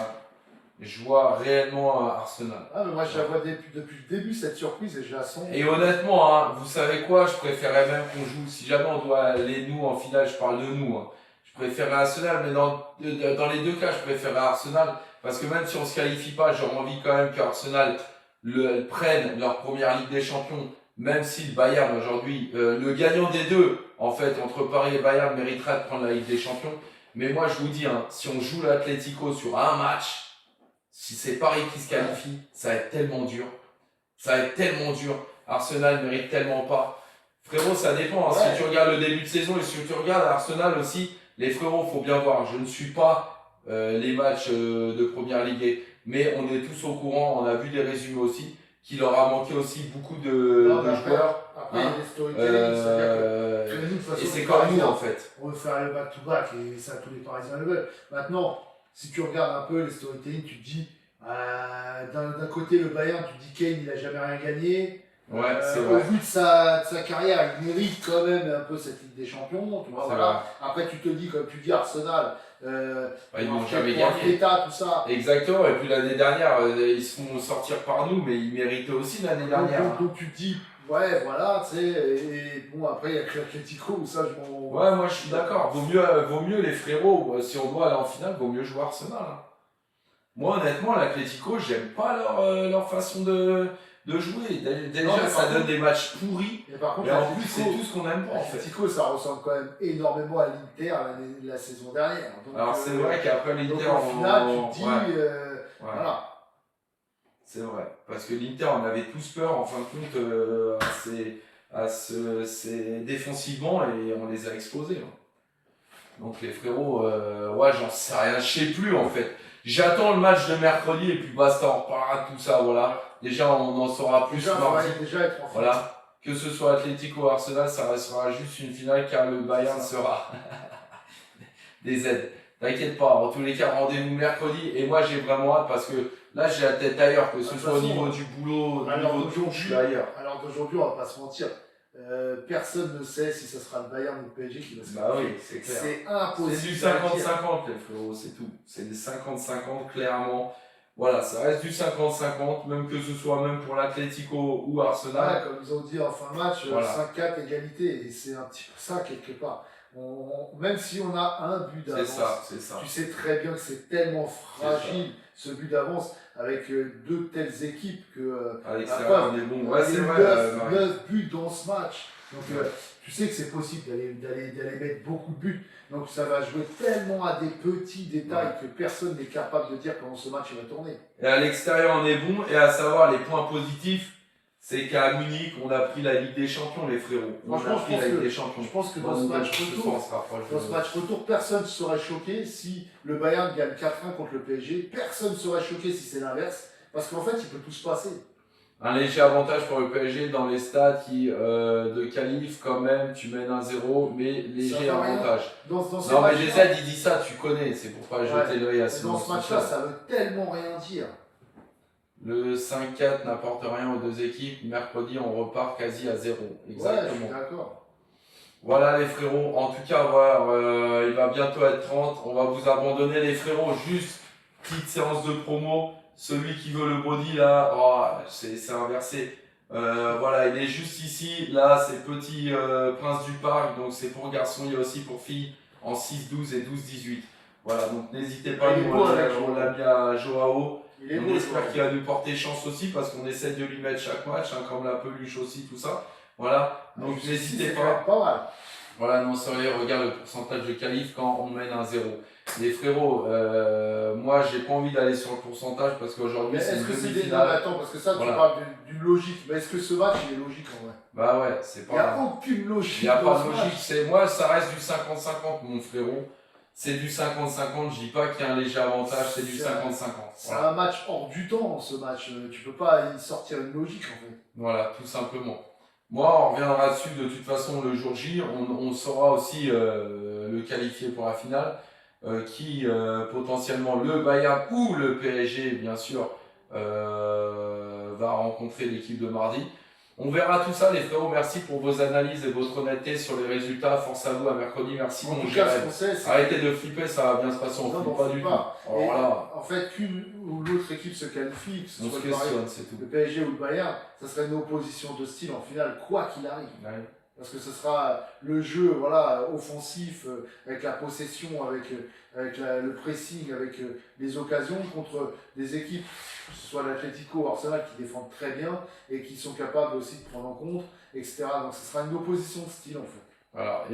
Je vois réellement Arsenal. Ah, mais moi je la vois depuis le début cette surprise et je la sens. Et honnêtement, hein, vous savez quoi, je préférais même qu'on joue, si jamais on doit aller nous en finale, je parle de nous. Hein. Je préférais Arsenal, mais dans les deux cas, je préférais Arsenal. Parce que même si on ne se qualifie pas, j'aurais envie quand même qu'Arsenal prenne leur première Ligue des Champions, même si le Bayern aujourd'hui, le gagnant des deux, en fait, entre Paris et Bayern, mériterait de prendre la Ligue des Champions. Mais moi, je vous dis, hein, si on joue l'Atlético sur un match, si c'est Paris qui se qualifie, ça va être tellement dur. Ça va être tellement dur. Arsenal mérite tellement pas. Frérot, ça dépend. Hein. Si tu regardes le début de saison et si tu regardes Arsenal aussi, les frérots, faut bien voir. Je ne suis pas les matchs de Première Ligue, mais on est tous au courant. On a vu des résumés aussi qu'il leur a manqué aussi beaucoup de joueurs. Après, il y a des storytelling, c'est-à-dire que nous, de toute façon, et c'est comme nous, en fait. On veut faire le back-to-back et ça, tous les Parisiens le veulent. Maintenant, si tu regardes un peu les storytelling, tu te dis, d'un côté, le Bayern, tu te dis Kane, il n'a jamais rien gagné. Ouais, c'est vrai. Au vu de sa carrière, il mérite quand même un peu cette Ligue des Champions. Tu vois, voilà. Après, tu te dis, comme tu dis, Arsenal, ils n'ont jamais gagné. Tout ça. Exactement, et puis l'année dernière, ils se font sortir par nous, mais ils méritaient aussi l'année dernière. Donc tu te dis, ouais, voilà, tu sais, et bon, après, il y a que l'Atlético, où ça, je m'en. Ouais, moi je suis d'accord. Vaut mieux les frérots, si on doit aller en finale, vaut mieux jouer Arsenal. Hein. Moi, honnêtement, l'Atlético, j'aime pas leur façon de jouer. Déjà, ça donne des matchs pourris. Mais par contre, mais en plus, c'est tout ce qu'on aime pas, en fait. L'Atlético, ça ressemble quand même énormément à l'Inter la saison dernière. Donc, alors, c'est vrai qu'après l'Inter, en finale, tu te dis, voilà. C'est vrai. Parce que l'Inter, on avait tous peur, en fin de compte, défensivement, et on les a explosés. Hein. Donc, les frérots, ouais, j'en sais rien. Je sais plus, en fait. J'attends le match de mercredi, et puis basta, on reparlera de tout ça, voilà. Déjà, on en saura plus mardi. Déjà être en finale. Voilà. Que ce soit Atlético ou Arsenal, ça restera juste une finale car le Bayern sera des aides. T'inquiète pas, en tous les cas, rendez-vous mercredi. Et moi, j'ai vraiment hâte parce que là, j'ai la tête ailleurs, que ce soit au niveau du boulot, au niveau de tout, je suis ailleurs. Alors d'aujourd'hui, on va pas se mentir. Personne ne sait si ce sera le Bayern ou le PSG qui va se Bah oui, c'est clair. C'est impossible. C'est du 50-50, les frérots, c'est tout. C'est des 50-50, clairement. Voilà, ça reste du 50-50, même que ce soit même pour l'Atlético ou Arsenal. Ouais, comme ils ont dit en fin de match, voilà. 5-4 égalité. Et c'est un petit peu ça, quelque part. Même si on a un but d'avance, c'est ça. Tu sais très bien que c'est tellement fragile ce but d'avance avec deux telles équipes que. À l'extérieur, on est bon. Ouais, c'est vrai. 9 buts dans ce match. Donc tu sais que c'est possible d'aller mettre beaucoup de buts. Donc ça va jouer tellement à des petits détails que personne n'est capable de dire comment ce match va tourner. Et à l'extérieur, on est bon. Et à savoir, les points positifs, c'est qu'à Munich, on a pris la Ligue des Champions, les frérots. On a pris la Ligue des Champions. Je pense que dans ce match retour, personne ne serait choqué si le Bayern gagne 4-1 contre le PSG. Personne ne serait choqué si c'est l'inverse. Parce qu'en fait, il peut tout se passer. Un léger avantage pour le PSG dans les stats de qualif quand même, tu mènes 1-0, mais léger avantage. Non mais GZ il dit ça, tu connais, c'est pour pas jeter l'œil à ce moment. Dans ce match-là, ça veut tellement rien dire. Le 5-4 n'apporte rien aux deux équipes, mercredi on repart quasi à 0. Exactement. Ouais, je suis d'accord. Voilà les frérots, en tout cas voilà, il va bientôt être 30, on va vous abandonner les frérots, juste petite séance de promo. Celui qui veut le body là, c'est inversé. Voilà, il est juste ici. Là, c'est Petit Prince du Parc. Donc c'est pour garçons, il y a aussi pour filles en 6-12 et 12-18. Voilà, donc n'hésitez pas, on l'a mis à Joao. On espère qu'il va nous porter chance aussi parce qu'on essaie de lui mettre chaque match, hein, comme la peluche aussi, tout ça. Voilà, donc n'hésitez pas. Pas mal. Voilà, non sérieux, regarde le pourcentage de qualif quand on mène 1-0. Les frérots, moi j'ai pas envie d'aller sur le pourcentage parce qu'aujourd'hui c'est une demi-finale. Attends, parce que ça tu parles d'une logique. Mais est-ce que ce match il est logique en vrai? Bah ouais, c'est pas. Il n'y a aucune logique. Il n'y a pas de logique. Moi ça reste du 50-50 mon frérot. C'est du 50-50, je dis pas qu'il y a un léger avantage, c'est du 50-50. C'est un match hors du temps ce match. Tu peux pas y sortir une logique en fait. Voilà, tout simplement. Moi, on reviendra dessus de toute façon le jour J. On saura aussi le qualifié pour la finale. Qui potentiellement le Bayern ou le PSG bien sûr va rencontrer l'équipe de mardi. On verra tout ça les frérots, merci pour vos analyses et votre honnêteté sur les résultats, force à vous à mercredi, merci en tout cas, ce qu'on sait, arrêtez de flipper, ça va bien se passer, on flippe pas du tout. Voilà. En fait, qu'une ou l'autre équipe se qualifie, que ce soit le PSG ou le Bayern, ça serait une opposition de style en finale, quoi qu'il arrive. Ouais. parce que ce sera le jeu voilà, offensif, avec la possession, avec le pressing, avec les occasions contre des équipes, que ce soit l'Atlético ou Arsenal, qui défendent très bien et qui sont capables aussi de prendre en compte, etc. Donc ce sera une opposition de style en fait. Voilà,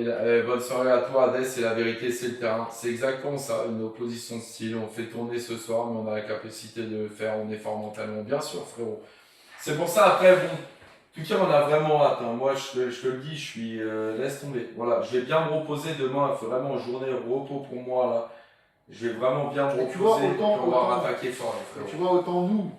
bonne soirée à toi, Hadès, et la vérité, c'est le terrain. C'est exactement ça, une opposition de style. On fait tourner ce soir, mais on a la capacité de le faire, on est fort mentalement, bien sûr, frérot. C'est pour ça, après, bon, en tout cas, on a vraiment hâte. Hein. Moi, je te le dis, je suis. Laisse tomber. Voilà, je vais bien me reposer demain, il faut vraiment journée repos pour moi, là. Je vais vraiment bien me Et tu vois, reposer, et on va autant, rattaquer fort, les tu frérots. vois, autant nous,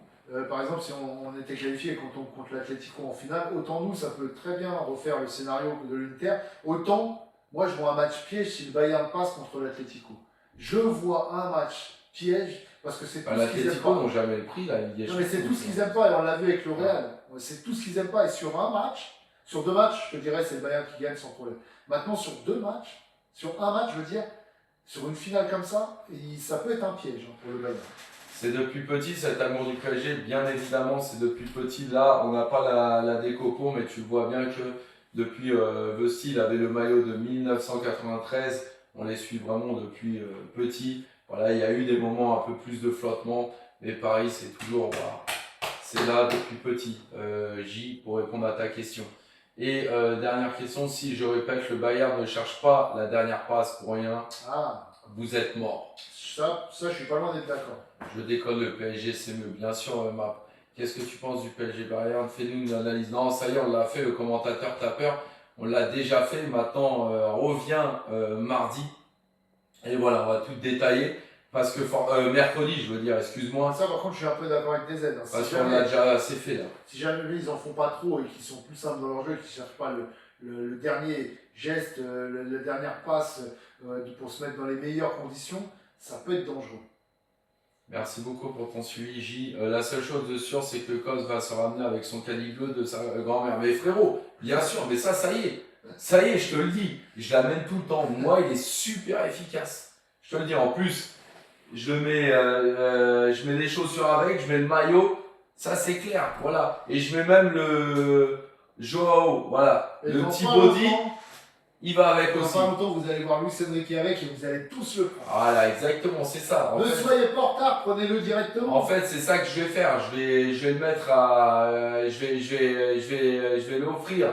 par exemple, si on était qualifié contre l'Atlético en finale, autant nous, ça peut très bien refaire le scénario de l'Inter. Autant, moi, je vois un match piège si le Bayern passe contre l'Atlético. Je vois un match piège parce que c'est tout ce qu'ils aiment L'Atlético pas. n'ont jamais le prix, là, Ligue des Non, mais c'est Champions. tout ce qu'ils aiment pas, et on l'a vu avec le Real. C'est tout ce qu'ils aiment pas. Et sur un match, sur deux matchs, je te dirais, c'est le Bayern qui gagne sans problème. Maintenant, sur deux matchs, sur un match, je veux dire, sur une finale comme ça, ça peut être un piège pour le Bayern. C'est depuis petit cet amour du PSG, bien évidemment, c'est depuis petit. Là, on n'a pas la décopo, mais tu vois bien que depuis Vesti, il avait le maillot de 1993. On les suit vraiment depuis petit. Voilà, il y a eu des moments un peu plus de flottement, mais Paris, c'est toujours, voilà, c'est là depuis petit. J, pour répondre à ta question. Et dernière question, si je répète, le Bayern ne cherche pas la dernière passe pour rien, Ah, vous êtes mort. ça, je suis pas loin d'être d'accord. Je déconne, le PSG c'est mieux. Bien sûr, Map. Qu'est-ce que tu penses du PSG Bayern? Fais-nous une analyse. Non, ça y est, on l'a fait, le commentateur t'a peur. On l'a déjà fait. Maintenant, revient mardi. Et voilà, on va tout détailler. Parce que mercredi, je veux dire, excuse-moi. Ça, par contre, je suis un peu d'accord avec DZ. Hein. Parce qu'on l'a déjà assez fait là. Si jamais ils en font pas trop et qu'ils sont plus simples dans leur jeu, qu'ils ne cherchent pas le dernier geste, la dernière passe pour se mettre dans les meilleures conditions, ça peut être dangereux. Merci beaucoup pour ton suivi, J. La seule chose de sûr, c'est que Kos va se ramener avec son caddie bleu de sa grand-mère. Mais frérot, bien sûr, mais ça y est. Ça y est, je te le dis. Je l'amène tout le temps. Moi, il est super efficace. Je te le dis. En plus, je mets les chaussures avec, je mets le maillot. Ça, c'est clair. Voilà. Et je mets même le Joao. Voilà. Et le dans petit pas body. longtemps- Il va avec Dans aussi. pas longtemps, vous allez voir Luis Enrique avec et vous allez tous le prendre. Voilà, exactement, c'est ça. Ne soyez pas en retard, prenez-le directement. En fait, c'est ça que je vais faire. Je vais le mettre à, je vais l'offrir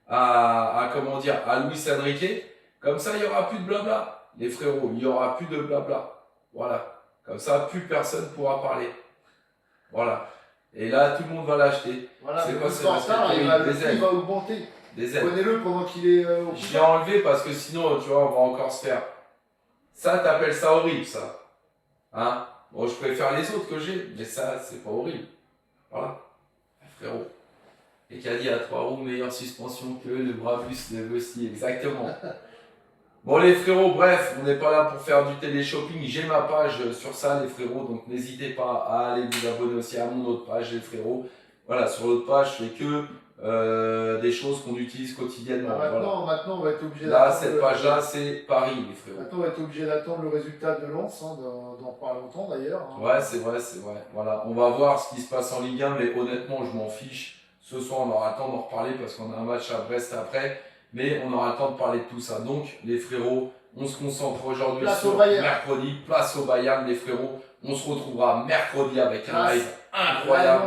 à comment dire, à Luis Enrique. Comme ça, il n'y aura plus de blabla, les frérots. Il n'y aura plus de blabla. Voilà. Comme ça, plus personne pourra parler. Voilà. Et là, tout le monde va l'acheter. Voilà, c'est mais quoi, plus c'est en retard, respecter le des prix ailes. va augmenter. Des ailes. Prenez-le pendant qu'il est au Je l'ai enlevé parce que sinon, tu vois, on va encore se faire. Ça, t'appelles ça horrible, ça. Hein? Bon, je préfère les autres que j'ai, mais ça, c'est pas horrible. Voilà. Frérot. Et qui a dit à 3 roues, meilleure suspension que le Brabus de Vesti. Exactement. Bon, les frérots, bref, on n'est pas là pour faire du télé-shopping. J'ai ma page sur ça, les frérots, donc n'hésitez pas à aller vous abonner aussi à mon autre page, les frérots. Voilà, sur l'autre page, je fais que des choses qu'on utilise quotidiennement. Maintenant, on va être obligé Là, d'attendre. cette page-là, c'est Paris, les frérots. Maintenant, on va être obligé d'attendre le résultat de Lens, hein, dans pas longtemps d'ailleurs. Hein. Ouais, c'est vrai. Voilà, on va voir ce qui se passe en Ligue 1, mais honnêtement, je m'en fiche. Ce soir, on aura le temps d'en reparler parce qu'on a un match à Brest après, mais on aura le temps de parler de tout ça. Donc, les frérots, on se concentre aujourd'hui sur mercredi, place au Bayern, les frérots. On se retrouvera mercredi avec un live incroyable.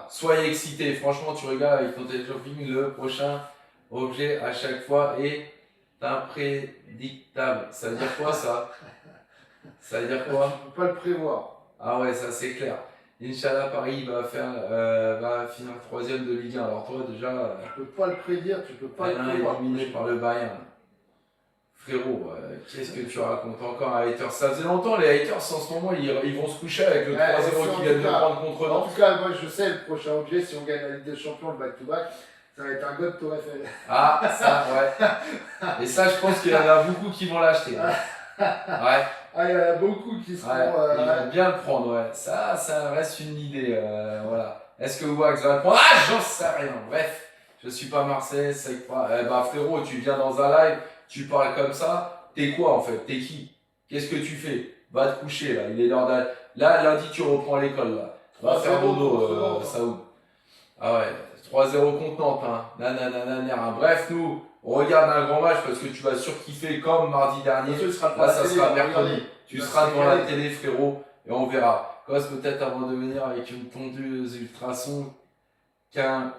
Soyez excités, franchement, tu regardes avec ton télé-shopping, le prochain objet à chaque fois est imprédictable. Ça veut dire quoi ça? Ça veut dire quoi? On ne peut pas le prévoir. Ah ouais, ça c'est clair. Inch'Allah, Paris va finir troisième de Ligue 1. Alors toi déjà, tu peux pas le prédire, tu peux pas le prévoir. éliminé par le Bayern. Frérot, qu'est-ce que tu racontes encore à haters? Ça faisait longtemps, les haters en ce moment, ils vont se coucher avec le 3-0 qu'ils viennent de prendre contre En Nantes. tout cas, moi je sais, le prochain objet, si on gagne la Ligue des Champions, le back-to-back, ça va être un God Tour Eiffel. Ah, ça, ouais. Et ça, je pense qu'il y en a beaucoup qui vont l'acheter. Hein. Ouais. Ah, il y en a beaucoup qui seront. Ils vont bien le prendre, ouais. Ça reste une idée, voilà. Est-ce que Wax va le prendre? Ah, j'en sais rien. Bref, je suis pas Marseille, c'est pas. Bah frérot, tu viens dans un live, tu parles comme ça. T'es quoi en fait? T'es qui? Qu'est-ce que tu fais? Va te coucher là. Il est l'heure d'aller. Là, lundi, tu reprends l'école là. Va faire dodo, Saoud. Ah ouais, 3-0 contre Nantes, hein. Nanana. Bref, nous, on regarde un grand match parce que tu vas surkiffer comme mardi dernier. Ce sera Là, pas ça la télé, sera on va mercredi. regarder. Tu On va seras se devant la régaler. télé, frérot, et on verra. Cause peut-être avant de venir avec une tondeuse ultrason qu'un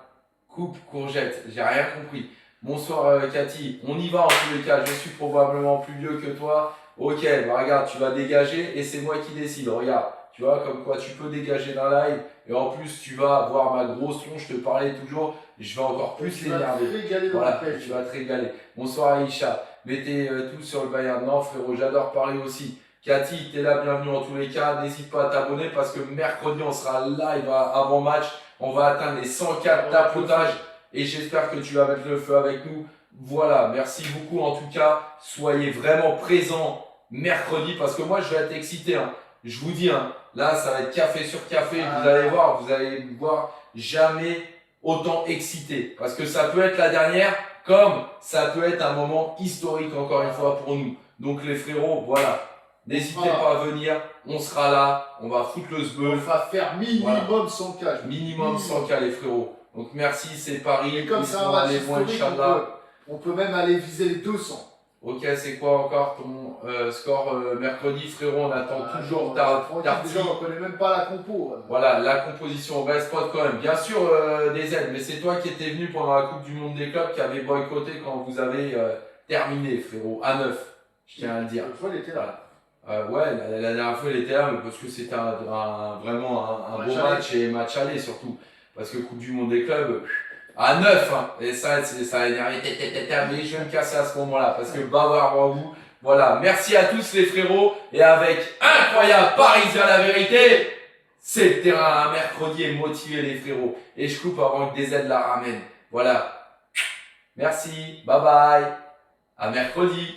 coupe courgette. J'ai rien compris. Bonsoir Cathy, on y va en tous les cas. Je suis probablement plus vieux que toi. Ok, bah regarde, tu vas dégager et c'est moi qui décide. Regarde, tu vois, comme quoi tu peux dégager d'un live et en plus tu vas voir ma grosse tronche, je te parlais toujours, je vais encore plus Tu vas te t'énerver. régaler dans Voilà, le pêche. tu vas te régaler. Bonsoir Aïcha, mettez tout sur le Bayern. Non frérot, j'adore parler aussi. Cathy, t'es là, bienvenue en tous les cas. N'hésite pas à t'abonner parce que mercredi on sera live avant match. On va atteindre les 104 tapotages et j'espère que tu vas mettre le feu avec nous. Voilà, merci beaucoup en tout cas. Soyez vraiment présents mercredi parce que moi je vais être excité. Hein. Je vous dis, hein, là ça va être café sur café. Vous allez me voir jamais autant excité parce que ça peut être la dernière comme ça peut être un moment historique encore une fois pour nous. Donc les frérots, voilà. N'hésitez pas à venir, on sera là, on va foutre le On sbeul. va faire minimum 100 cages. Minimum 100K les frérots. Donc merci, c'est Paris. Et comme Ils c'est un seront match allés loin, historique, Inch'Allah. on peut même aller viser les 200. Ok, c'est quoi encore ton score mercredi, frérot? On attend toujours Tranquille, Tarty. déjà, on connaît même pas la compo. Voilà, la composition, reste pas quand même. Bien sûr, des aides, mais c'est toi qui étais venu pendant la Coupe du Monde des clubs qui avait boycotté quand vous avez terminé, frérot, à 9. Je tiens à le dire. L'autre fois, il était là. Ouais, la dernière fois, il était là, mais parce que c'était vraiment un beau match et match aller surtout. Parce que Coupe du Monde des clubs, à 9, hein, et ça a énervé, mais je vais me casser à ce moment-là, parce que bavard en vous. Voilà, merci à tous les frérots, et avec incroyable Paris vers la vérité, c'est le terrain à mercredi et motiver les frérots. Et je coupe avant que des aides la ramènent. Voilà. Merci, bye bye, à mercredi.